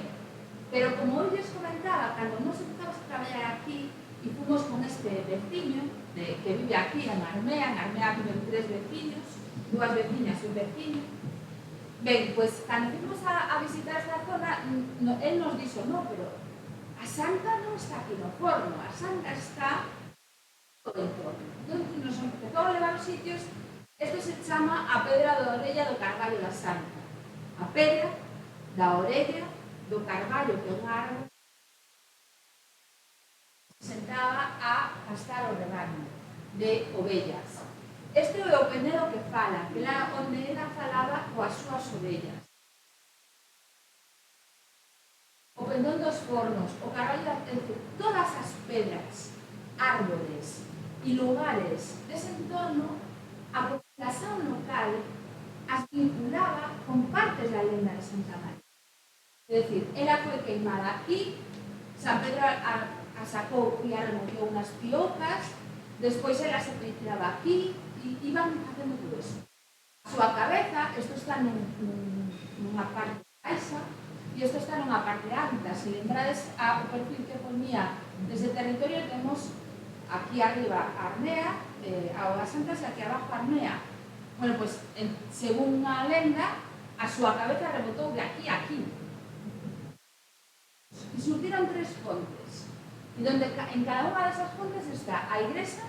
pero como eu lles comentaba, cando nos empezamos a traballar aquí e fomos con este veciño que vive aquí en Armea viven 3 veciños, 2 veciñas e un veciño. Ben, pois, cando fomos a visitar esta zona, él nos dixo, no, pero a santa non está aquí no forno, a santa está no entorno. Entón, nos empezou a levar os sitios. Isto se chama a pedra da orella do carballo da santa. A pedra da orella do carballo, que é unha árbore que se sentaba a pastar o rebaño de ovellas. Este é o penedo que fala, que era onde ela falaba coas súas ovellas. O pendón dos fornos, o carballo, todas as pedras, árbores e lugares dese entorno, a populación local as vinculaba con partes da lenda de Santa María. É dicir, ela foi queimada aquí, San Pedro a sacou e a removiou unhas piocas, despois ela se retiraba aquí e iban facendo todo eso. A súa cabeza, isto está nunha parte baixa e isto está nunha parte alta. Se lembrades o perfil que ponía desde territorio, temos aquí arriba Armea, a Santas, e aquí abajo Armea. Bueno, pois, según a lenda, a súa cabeza rebotou de aquí a aquí. E surtiron 3 fontes. E en cada unha desas fontes está a igrexa,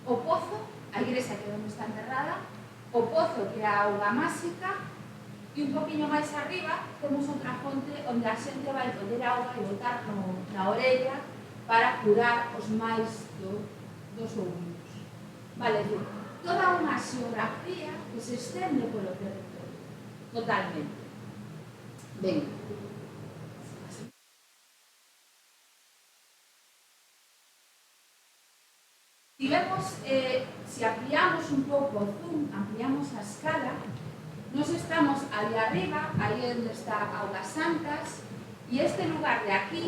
o pozo, a igrexa que é onde está enterrada, o pozo que é a auga máxica, e un poquinho máis arriba temos outra fonte onde a xente vai coller auga e botar na orella para curar os males dos ouvidos. Vale, toda unha xeografía que se estende polo territorio, totalmente. Ben, si vemos, se ampliamos un pouco o zoom, ampliamos a escala, nos estamos ali arriba, aí onde está Augas Santas, e este lugar de aquí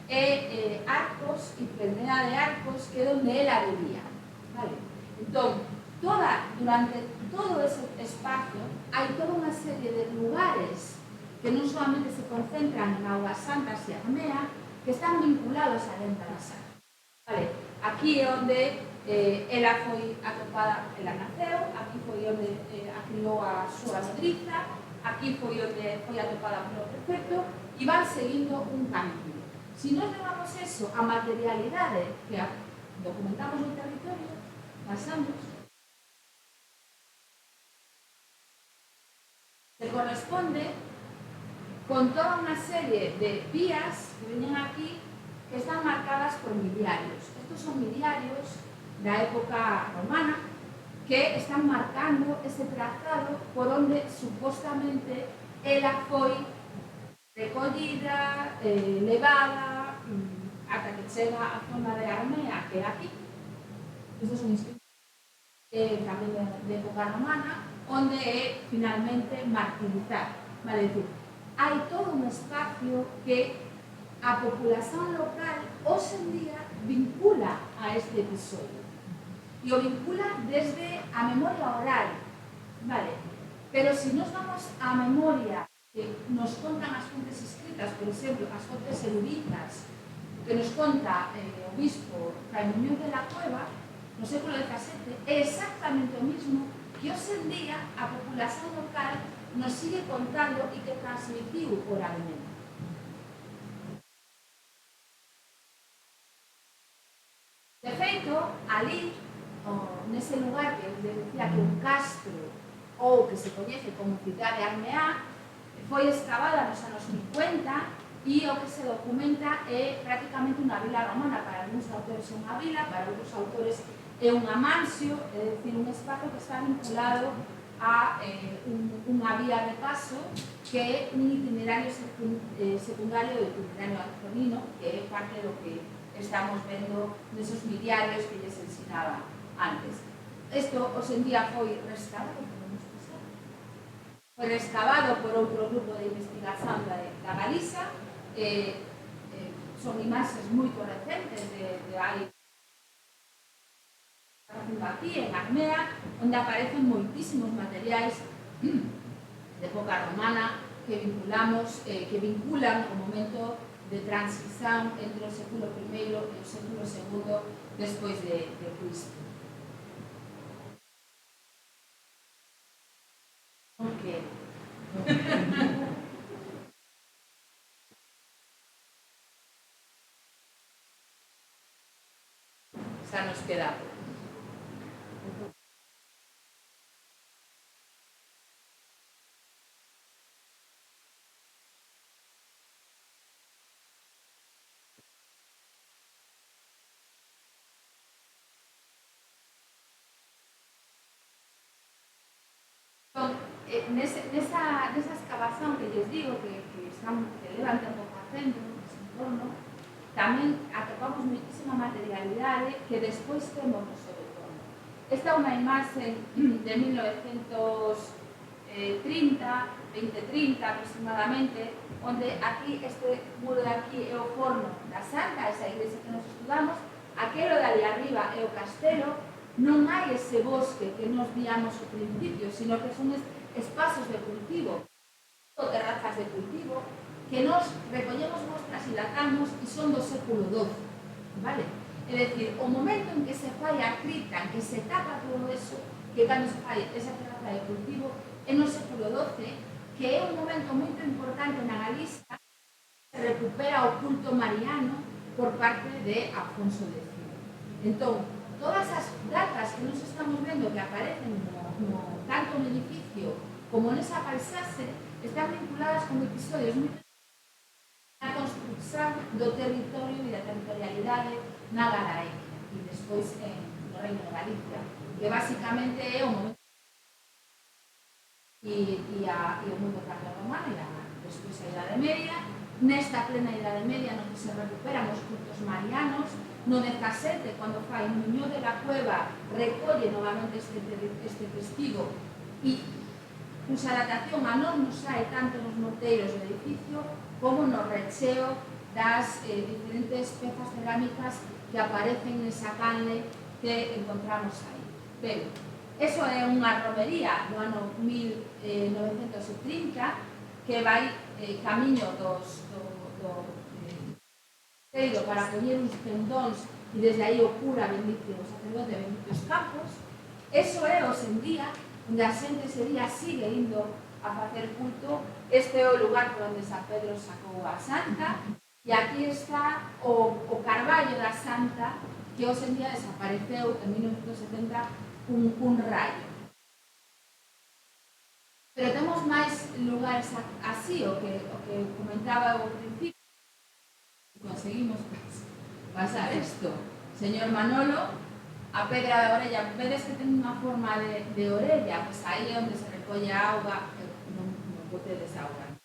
é Arcos e Pernera de Arcos, que é onde ela vivía. Vale? Entón, durante todo ese espacio hai toda unha serie de lugares que non solamente se concentran en Augas Santas e Armea, que están vinculados a lenda da santa. Vale? Aquí é onde ela foi atopada, ela naceu, aquí foi onde acriou a súa nodriza, aquí foi onde foi atopada polo prefecto, e van seguindo un camino. Se nos levamos eso a materialidade que documentamos no territorio, pasamos, se corresponde con toda unha serie de vías que veñen aquí que están marcadas por miliarios. Estos son miliarios da época romana que están marcando ese trazado por onde supostamente ela foi recollida, levada, ata que chega a zona de Armea, que é aquí. Estos son inscritos tamén de época romana, onde é finalmente martirizada. Vale, decir, hai todo un espacio que a populación local hoxe en día vincula a este episodio. E o vincula desde a memoria oral, vale? Pero se nos vamos á memoria nos contan as fontes escritas, por exemplo, as fontes eruditas, que nos conta o bispo Fray Muñoz de la Cueva no século XVII, é exactamente o mismo que hoxe en día a populación local nos sigue contando e que transmitiu oralmente. De feito, ali, nese lugar que les decía que un castro ou que se coñece como Cidade Armeá, foi excavada nos anos 50 e o que se documenta é prácticamente unha vila romana. Para algúns autores é unha vila, para outros autores é un amansio, é dicir, un espazo que está vinculado a unha vía de paso que é un itinerario secundario do itinerario antonino, que é parte do que estamos vendo nesos miliarios que lles ensinaba antes. Isto, hoxe en día, foi rescatado, foi rescavado por outro grupo de investigación da Galiza. Son imaxes moito recentes de hai aquí en Armea, onde aparecen moitísimos materiais de época romana que vinculan o momento de transición entre o século I e o século II despois de Cristo. Okay. Xa nos queda. Nesa excavación que lles digo que levan tempo facendo nese entorno, tamén atopamos moitísima materialidade que despois temos no seu entorno. Esta é unha imaxe de 1930, 2030 aproximadamente, onde aquí, este muro de aquí é o forno da Santa, esa igrexa que nos estudamos, aquelo de ali arriba é o castelo. Non hai ese bosque que nos víamos ao principio, sino que son espazos de cultivo, terrazas de cultivo, que nos recollemos mostras e datamos e son do século XII, vale? É dicir, o momento en que se fai a cripta, en que se tapa todo eso, que cando se fai esa terraza de cultivo, é no século XII, que é un momento moito importante na Galiza, se recupera o culto mariano por parte de Afonso X. Entón, todas as datas que nos estamos vendo que aparecen tanto no edificio como nesa paisaxe están vinculadas con episodios moi na construcción do territorio e da territorialidade na Galaequia e despois no Reino de Galicia, que basicamente é o momento e o mundo tardorromano e despois a Idade Media. Nesta plena Idade Media no que se recuperan os cultos marianos. No 17, cando fai Muñoz de la Cueva, recolle novamente este testigo e usa datación a non nos sae tanto nos morteiros do edificio como no recheo das diferentes pezas cerámicas que aparecen nesa canle que encontramos aí. Pero, eso é unha romería do ano 1930 que vai camiño para coñer uns pendóns e desde aí o cura bendice o sacerdote bendice os campos. Eso é hoxe en día, onde a xente sigue indo a facer culto. Este é o lugar por onde San Pedro sacou a Santa e aquí está o carballo da Santa que hoxe en día desapareceu en 1970 un rayo. Pero temos máis lugares así, o que comentaba ao principio. Conseguimos pasar isto. Señor Manolo, a pedra da orella, vedes que ten unha forma de orella, pois aí é onde se recolle a auga, non botedes auga.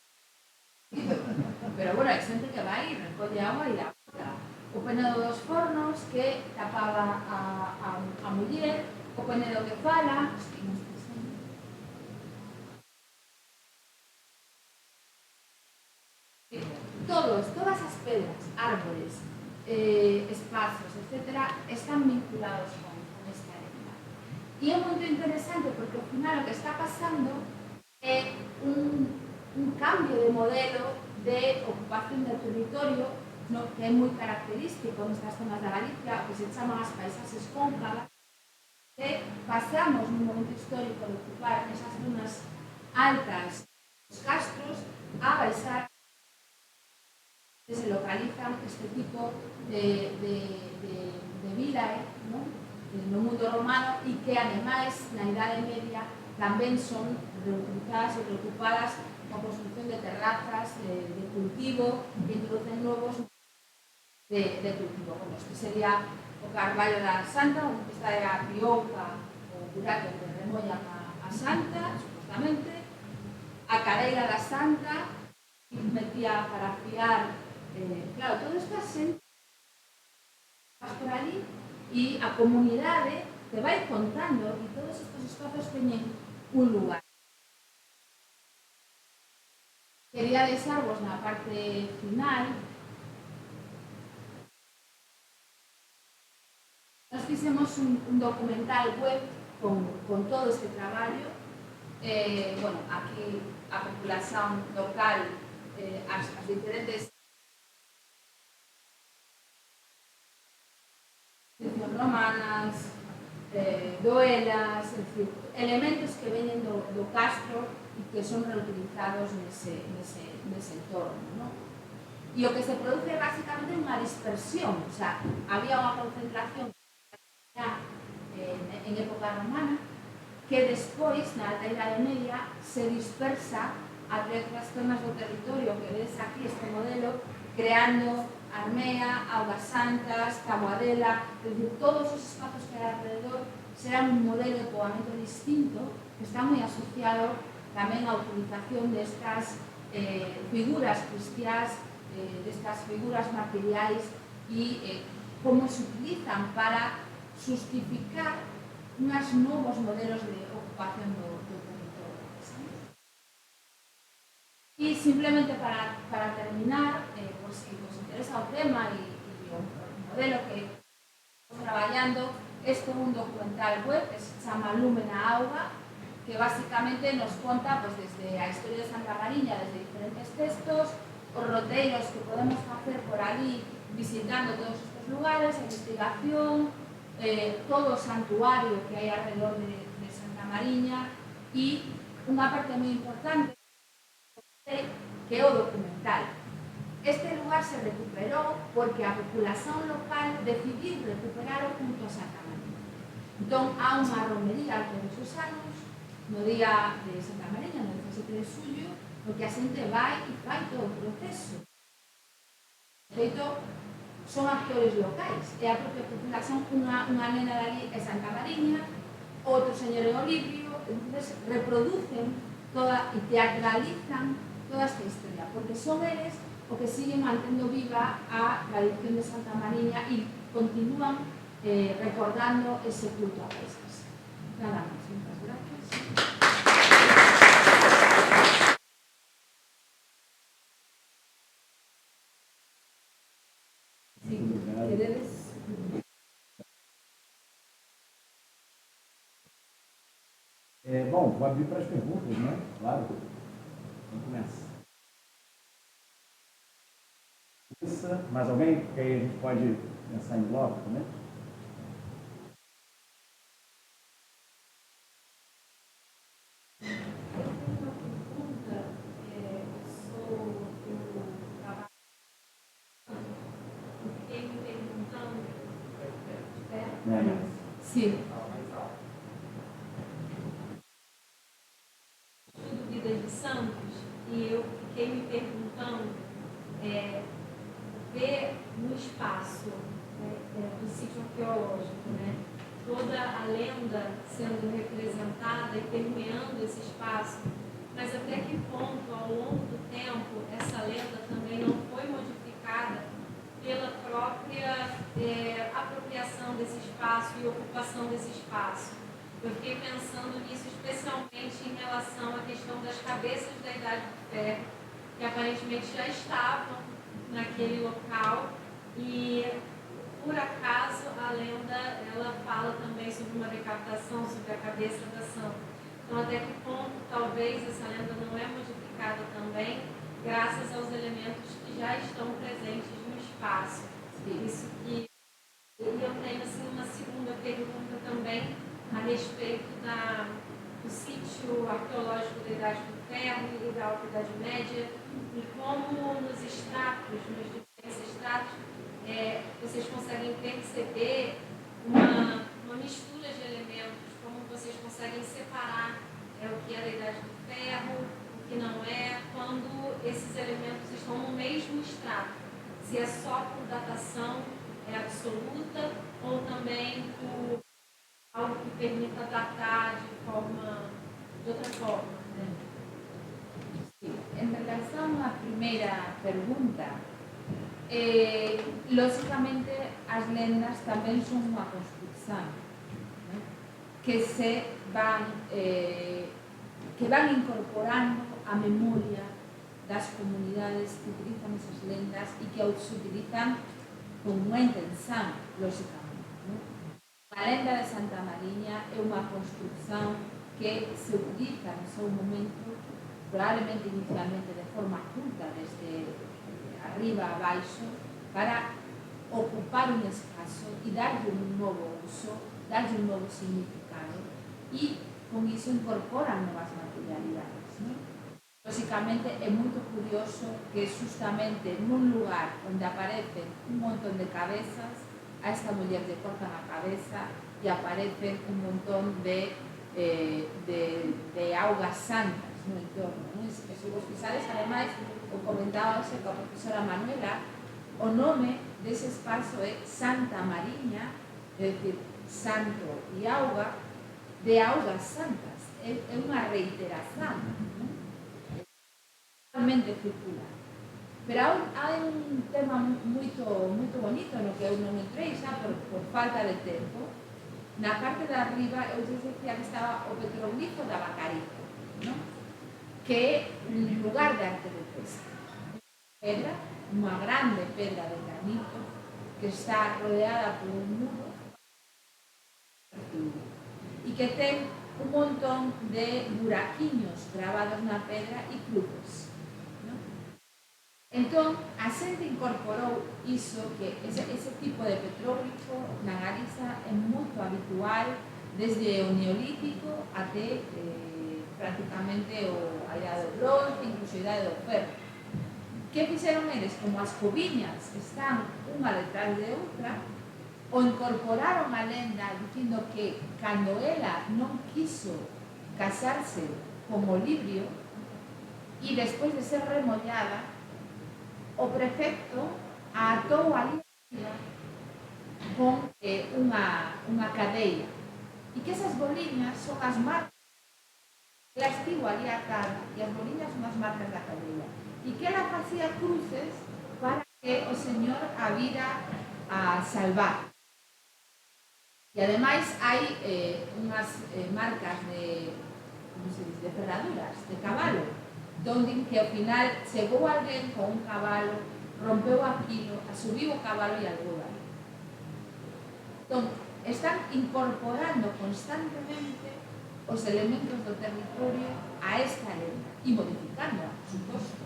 Pero bueno, hai xente que vai e recolle auga e la bota. O penedo dos fornos que tapaba a muller, o penedo que fala, todas as pedras, árboles, espazos, etc., están vinculados con esta heredad. E é moito interesante porque ao final o que está pasando é un cambio modelo de ocupación del territorio, no, que é moi característico nestas zonas da Galicia, que se chaman as paisaxes cóncavas, que pasamos nun momento histórico de ocupar esas zonas altas dos castros a baixar que se localizan este tipo de vilae, ¿no? No mundo romano, e que ademais na Idade Media tamén son reutilizadas e reocupadas con construcción de terrazas, de cultivo, que introducen novos de cultivo, como este sería o Carballo da Santa, onde está a Piouca, o burato que remollan a Santa, supostamente, a Cadeira da Santa, que metía para fiar, claro, todo isto xente por ali, e a comunidade te vai contando, e todos estes espazos teñen un lugar. Quería deixarvos na parte final. Nos fixemos un documental web con todo este traballo. Bueno, aquí a populación local, as diferentes romanas, doelas, es decir, elementos que veñen do castro e que son reutilizados nese entorno, ¿no? E o que se produce basicamente é unha dispersión, o sea, había unha concentración en época romana que despois, na Alta Idade Media, se dispersa a outras zonas do territorio que ves aquí este modelo, creando Armea, Augas Santas, Taboadela, es decir, todos os espazos que hai alrededor serán un modelo de poboamento distinto que está moi asociado tamén á utilización destas figuras cristiás, destas figuras materiais e como se utilizan para justificar unos novos modelos de ocupación do territorio. E simplemente para terminar, pues, si os interesa o tema e o modelo que estamos traballando, este é un documental web que se chama Lume na Auga, que basicamente nos conta pues, desde a historia de Santa Mariña, desde diferentes textos, os roteiros que podemos facer por ali visitando todos estes lugares, a investigación, todo o santuario que hai alrededor de Santa Mariña e unha parte moi importante que é o documental. Este lugar se recuperou porque a populación local decidiu recuperar o culto a Santa Mariña. Entón, há unha romería todos os anos, no día de Santa Mariña, no 17 de xullo, no que a xente vai e fai todo o proceso. De feito, son actores locais, é a propia populación, unha nena dali é Santa Mariña, outro señor é Olivio, entonces reproducen toda e teatralizan toda esta historia, porque son eles o que siguen mantendo viva a tradición de Santa Mariña e continúan recordando ese culto a Paisas. Nada máis, muchas gracias. Bom, vou abrir para as perguntas, né? Claro. Vamos começar. Mais alguém? Porque aí a gente pode pensar em bloco também. Sim. Estudo Vida de Santos e eu fiquei me perguntando, ver no espaço do sítio arqueológico, né, toda a lenda sendo representada e permeando esse espaço, mas até que ponto, ao longo do tempo, essa lenda também não foi modificada pela própria apropriação desse espaço e ocupação desse espaço. Eu fiquei pensando nisso especialmente em relação à questão das cabeças da Idade do Ferro, que aparentemente já estavam naquele local e, por acaso, a lenda ela fala também sobre uma decapitação, sobre a cabeça da santa. Então, até que ponto talvez essa lenda não é modificada também graças aos elementos que já estão presentes no espaço. Sim. Isso que... E eu tenho assim, uma segunda pergunta também a respeito do sítio arqueológico da Idade do Ferro e da Alta Idade Média, e como nos estratos, nos diferentes estratos, vocês conseguem perceber uma mistura de elementos, como vocês conseguem separar o que é da Idade do Ferro, o que não é, quando esses elementos estão no mesmo estrato. Se é só por datação absoluta ou também por algo que permita datar de outra forma. Né? Sí. En relación á primeira pregunta, lógicamente as lendas tamén son unha construcción, ¿no? que van incorporando a memoria das comunidades que utilizan esas lendas e que se utilizan con unha intención, lógicamente, ¿no? A lenda de Santa Mariña é unha construcción que se utiliza no seu momento, probablemente inicialmente de forma oculta, desde arriba a baixo, para ocupar un espazo e darlle un novo uso, darlle un novo significado, e con iso incorporan novas materialidades, ¿no? Lógicamente é moito curioso que justamente nun lugar onde aparecen un montón de cabezas, a esta muller le cortan a cabeza e aparecen un montón de augas santas no entorno, ¿no? Se vos fixades, ademais, o comentaba hoxe coa profesora Manuela, o nome dese espazo é Santa Mariña, é dicir, santo e auga, de augas santas. É unha reiteración, ¿no? Totalmente circular. Pero hai un tema moito bonito no que eu non entrei xa por falta de tempo. Na parte de arriba eu dicía que estaba o petroglifo da Bacarica, ¿no? Que é un lugar de arte de pesca. Pedra, unha grande pedra de granito que está rodeada por un muro e que ten un montón de buraquiños grabados na pedra e cruzes. Entón, a xente incorporou iso, que ese tipo de petróglifo na Galiza é moito habitual desde o Neolítico até prácticamente a Idade do Bronce, incluso a Idade do Ferro. Que fixeron eles? Como as coviñas que están unha detrás de outra, o incorporaron a lenda dicindo que cando ela non quiso casarse con Olibrio e despois de ser remollada, o prefecto a atou ali con unha cadeia e que esas boliñas son as marcas que ela estivo ali atada e as boliñas son as marcas da cadeia e que ela facía cruces para que o Señor a vira a salvar. E ademais hai unhas marcas de, como se dice, de ferraduras de cabalo, donde que ao final chegou alguén con un cabalo, rompeu aquilo, subiu o cabalo e algou ali. Entón, están incorporando constantemente os elementos do territorio a esta lenda e modificándoa, por suposto.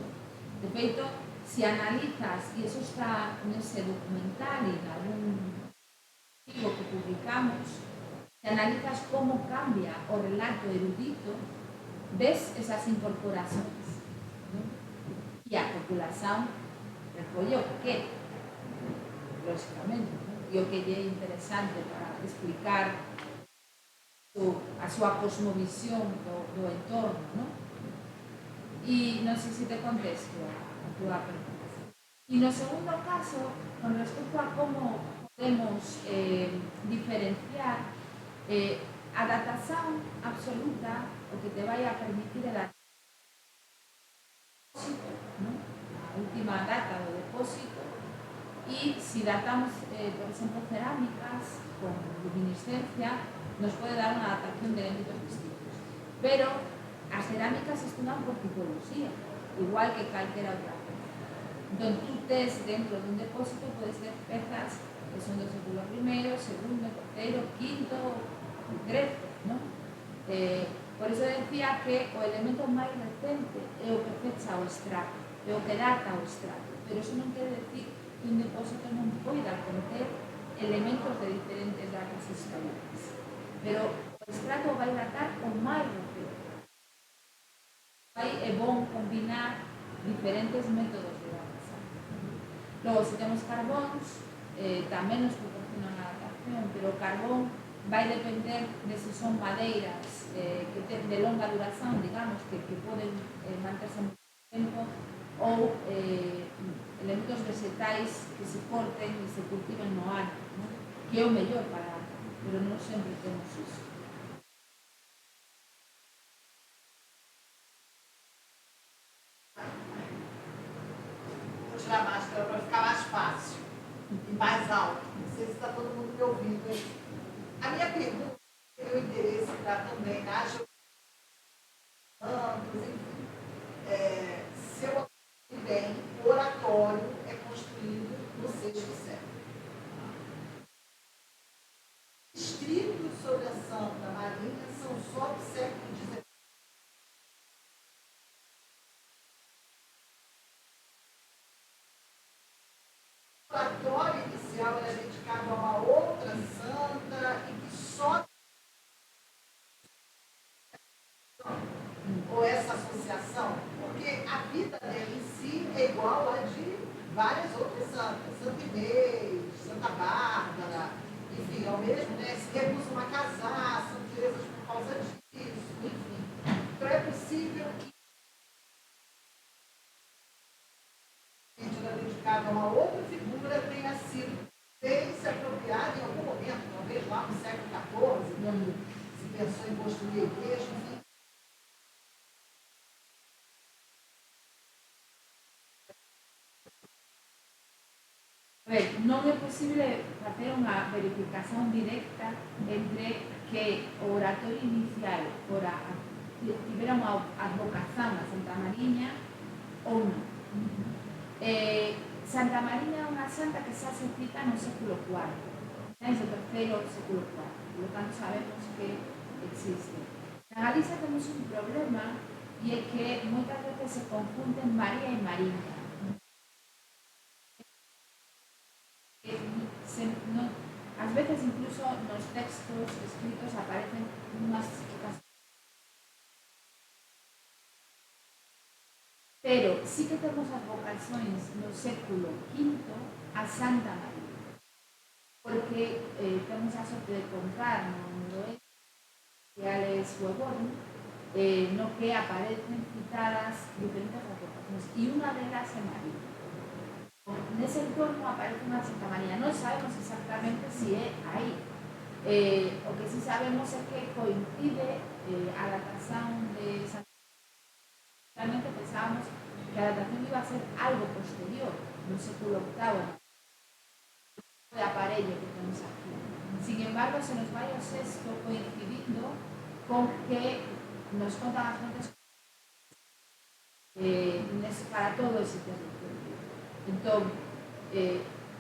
De feito, se analizas, e iso está nese documental e en algún artigo que publicamos, se analizas como cambia o relato erudito, ves esas incorporacións, ¿no? E a populación recolle o que quere, lógicamente, ¿no? E o que lle é interesante para explicar a súa cosmovisión do entorno, ¿no? E non sei se te contesto a túa pregunta. E no segundo caso, con respecto a como podemos diferenciar a datación absoluta, o que te vai a permitir é dar depósito, ¿no? A última data do depósito, e se datamos, por exemplo, cerámicas con luminiscencia, nos pode dar unha datación de elementos distintos. Pero as cerámicas estudan por tipología, igual que calquera outra peza. Entón, tú tes dentro dun depósito, podes ter pezas que son do século I, segundo, terceiro, quinto, 13, ¿no? Por iso decía que o elemento máis recente é o que fecha o estrato. é o que data o estrato, pero eso non quere decir que un depósito non poida conter elementos de diferentes datas históricas, pero o estrato vai datar o máis rápido. É bom combinar diferentes métodos de datación. Logo, se temos carbóns, tamén nos proporcionan a datación, pero o carbón vai depender de se son madeiras que de longa duración, digamos, que poden manterse moito tempo, ou elementos vegetais que se corten e se cultiven no ano, ¿no? Que é o mellor para a pero non sempre temos iso. Vou tirar a máscara para ficar mais fácil e mais alto. Não sei se está todo mundo me ouvindo aí. A minha pergunta tem o interesse para também na geografia, enfim. Se eu entendo bem, o oratório é construído no sexto século. Escritos sobre a Santa Marinha são só do século XIX. O oratório inicial era dedicado a uma outra santa e que só ou essa associação, porque a vida dela em si é igual a de várias outras santas, Santa Inês, Santa Bárbara, enfim, é o mesmo, né? Se recusam a casar, são presas por causa disso, enfim. Então é possível que era dedicado a uma outra figura tenha sido bem se apropriada em algum momento, talvez lá no século XIV, se pensou em construir a igreja, enfim. Non é posible facer unha verificación directa entre que o oratorio inicial tivera unha advocación a Santa Mariña ou non. Santa Mariña é unha santa que xa se cita no século IV, desde o terceiro século IV, por lo tanto sabemos que existe. Na Galicia temos un problema e é que moitas veces se confunden María e Mariña. Ás veces incluso nos textos escritos aparecen unhas ocasiones. Pero sí que temos as vocacións no século V a Santa María, porque temos a sorte de contar no noroeste de Alex Huevón, no que aparecen citadas diferentes advocacións, e unha delas é María. Nese entorno aparece unha Santa María. Non sabemos exactamente se é aí. O que sí sabemos é que coincide a datación de Santa María. Realmente pensábamos que a datación iba a ser algo posterior, no século VIII, de aparello que temos aquí. Sin embargo, se nos vai o sexto coincidindo con que nos contan as fontes para todo ese territorio. Entón,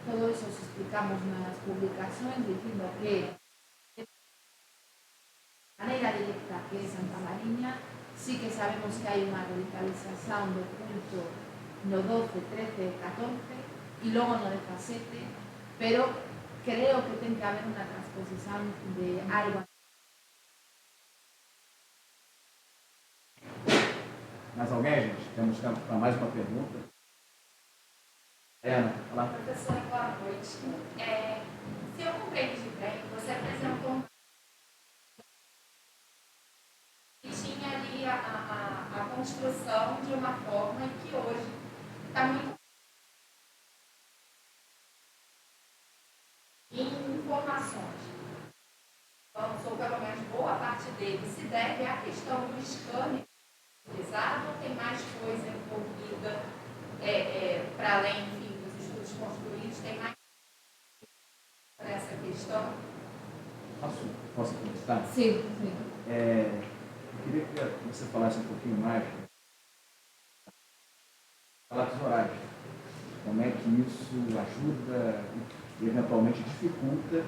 todo eso os explicamos nas publicacións dicindo que de maneira directa que é Santa Mariña, sí que sabemos que hai unha revitalización do culto no 12, 13, 14 e logo no 17, pero creo que ten que haber unha transposición de algo. Mais alguém, gente? Temos tempo para mais uma pergunta. Olá. Professora, boa noite. Se eu compreendi bem, você apresentou e tinha ali a construção de uma forma que hoje está muito em informações. Então, ou pelo menos boa parte dele se deve à questão do scanner utilizado, ou tem mais coisa envolvida para além, enfim, dos estudos construídos, tem mais para essa questão? Posso começar? Sim. Eu queria que você falasse um pouquinho mais relatos orais. Como é que isso ajuda e eventualmente dificulta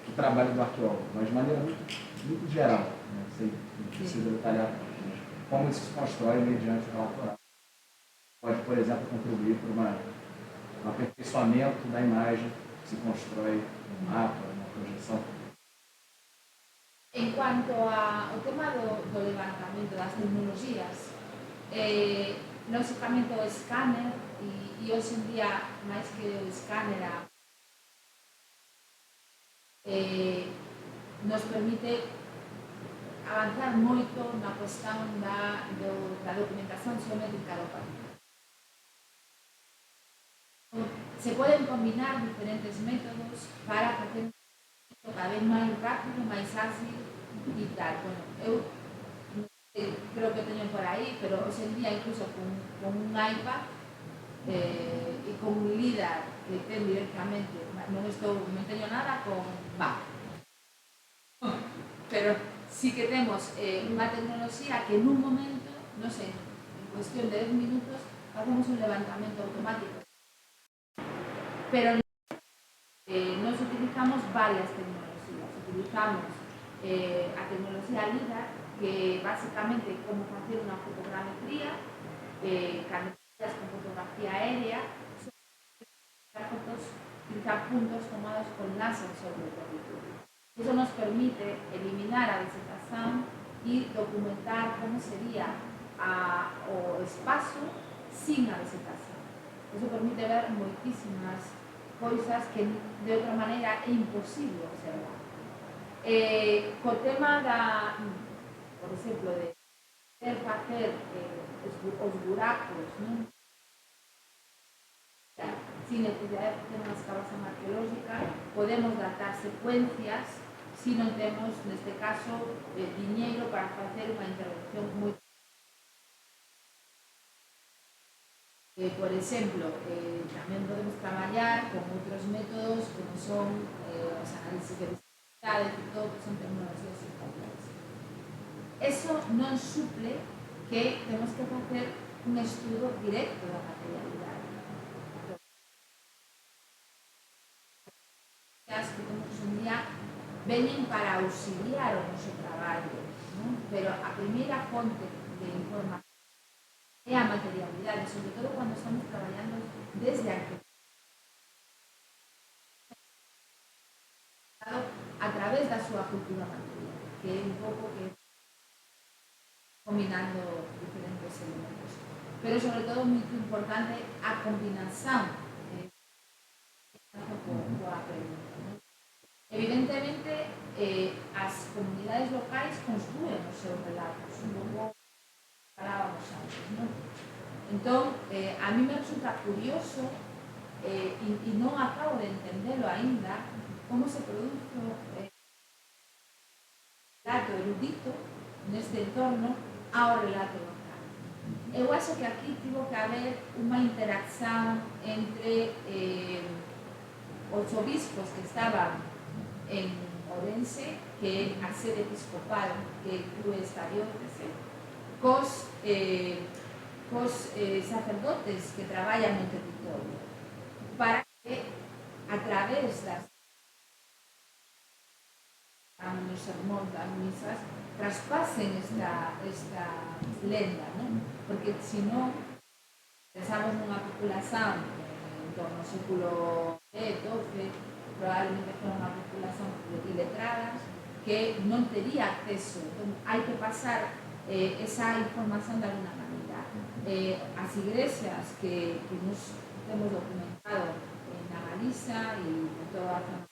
o trabalho do arqueólogo, mas de maneira muito geral. Não sei, não precisa detalhar, mas como isso se constrói mediante o relato oral. pode, por exemplo, contribuir para um aperfeiçoamento da imagem que se constrói no mapa, na projeção. En cuanto ao tema do levantamento das tecnologías, lógicamente o escáner, e hoxe en día, máis que o escáner, nos permite avanzar moito na cuestión da documentación xeométrica do país. Se poden combinar diferentes métodos para facer cada vez máis rápido, máis ágil e tal. Bueno, eu creo que teño por aí, pero hoxe en día incluso con un iPad e con un LIDAR que ten directamente, non teño nada con Mac. Pero sí que temos unha tecnoloxía que nun momento, non sei, en cuestión de 10 minutos, facemos un levantamento automático. Pero nos utilizamos varias tecnologías. Utilizamos a tecnología LIDAR, que básicamente é como facer unha fotogrametría, cando con fotografía aérea, utilizar puntos tomados con láser sobre el territorio. Eso nos permite eliminar a vegetación e documentar como sería o espacio sin a vegetación. Eso permite ver moitísimas cousas que de outra maneira é imposible observar. Co tema por exemplo, de facer os buracos, non? Sin necesidade de facer unha excavación arqueológica, podemos datar secuencias se non temos, neste caso, diñeiro para facer unha intervención moi... por exemplo, tamén podemos traballar con outros métodos como son os análisis de visibilidade, que todo que son tecnologías espaciales. Eso non suple que temos que facer un estudo directo da materialidade. As que temos un día veñen para auxiliar o noso traballo, non? Pero a primeira fonte de información é a materialidade, sobre todo cando estamos traballando desde aquí. A través da súa cultura material, que é un pouco que combinando diferentes elementos. Pero, sobre todo, muito importante a combinación coa pregunta. Evidentemente, as comunidades locais construen os seus relatos, un pouco falábamos antes, non? Entón, a mí me resulta curioso e non acabo de entendelo aínda como se produce relato erudito neste entorno ao relato local. Eu acho que aquí tivo que haber unha interacción entre os obispos que estaban en Ourense, que é a sede episcopal que inclúe esta diócese, cos sacerdotes que traballan no territorio, para que a través das nos sermóns das misas traspasen esta lenda, non? Porque senón pensamos nunha populación en torno ao século XII, probablemente foi unha populación iletradas que non tería acceso. Entón, hai que pasar esa información de alguna maneira. As igrexas que nos temos documentado na Galiza e en toda a zona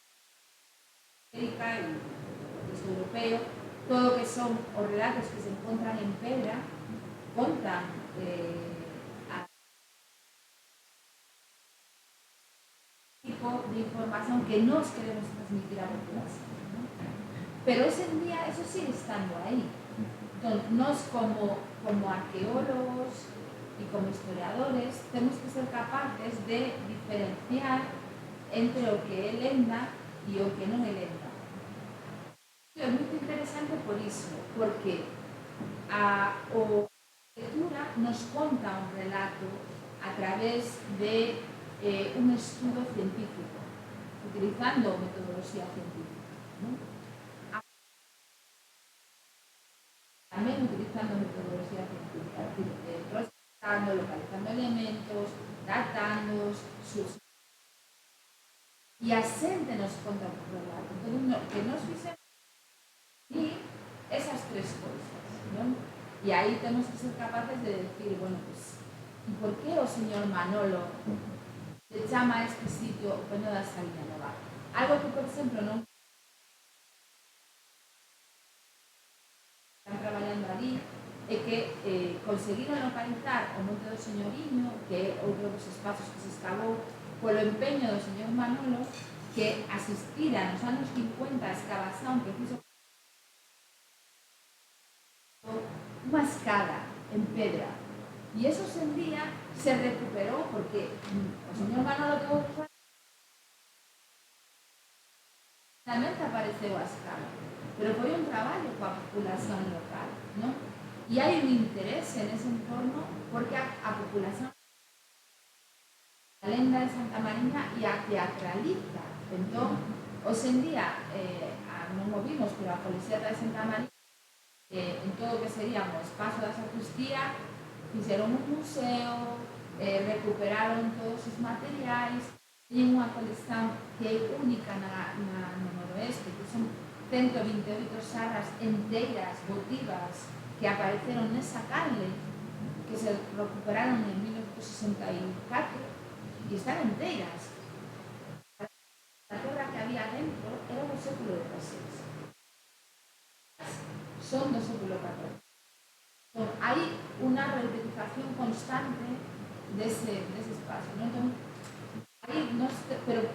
ibérica e no contexto europeo, todo o que son os relatos que se encontran en pedra contan tipo de información que nos queremos transmitir a populación, ¿no? Pero hoxe en día eso sigue estando aí. Entón, nos como arqueólogos e como historiadores temos que ser capaces de diferenciar entre o que é lenda e o que non é lenda. É moi interesante por iso, porque a lectura nos conta un relato a través de un estudo científico, utilizando metodoloxía científica, ¿no? Tamén utilizando metodoloxía científica, localizando elementos, datando, e a xente nos conta o relato. Entón, que nos fixemos unir esas tres cousas, non? E aí temos que ser capaces de decir, bueno, pues, e por que o señor Manolo se chama a este sitio o Peño da Salina Nova? Algo que, por exemplo, non están traballando ali é que conseguiron localizar o Monte do Señoriño, que é outro dos espazos que se escavou polo empeño do señor Manolo, que asistira nos anos 50 a escavación que fixo unha escada en pedra. E eso en día se recuperou porque o señor Manolo teve que finalmente apareceu a escala, pero foi un traballo coa populación local, non? E hai un interese nese entorno porque a populación a lenda de Santa Mariña e a teatraliza. Entón, hoxe en día, non o vimos, pero a Policiata de Santa Mariña, en todo o que sería o espazo da sacristía, fixeron un museo, recuperaron todos os materiais, teñen unha colección que é única no noroeste, que son 128 sarras enteiras, votivas, que apareceron nesa canle, que se recuperaron en 1964, e están enteiras. A terra que había dentro era do século XVI. Son do século XIV. Entón, hai unha reutilización constante dese espacio, non? Entón, aí pero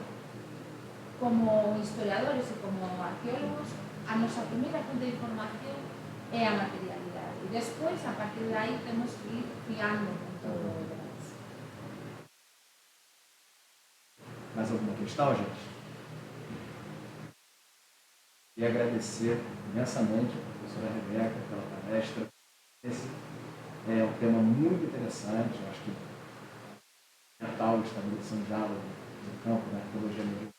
como historiadores e como arqueólogos, a nosa primeira fonte de información é a materialidade. E despois, a partir de aí, temos que ir fiando con todo o demais. Mais alguma questão, gente? E agradecer imensamente a professora Rebeca pela palestra. Esse é um tema muito interessante, eu acho que é fundamental estabelecer um diálogo no campo da arqueologia medieval.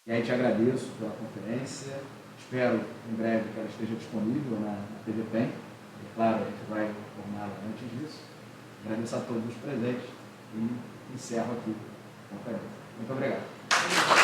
E aí te agradeço pela conferência, espero em breve que ela esteja disponível na TV PEN, e claro, a gente vai informá-la antes disso. Agradeço a todos os presentes e encerro aqui a conferência. Muito obrigado.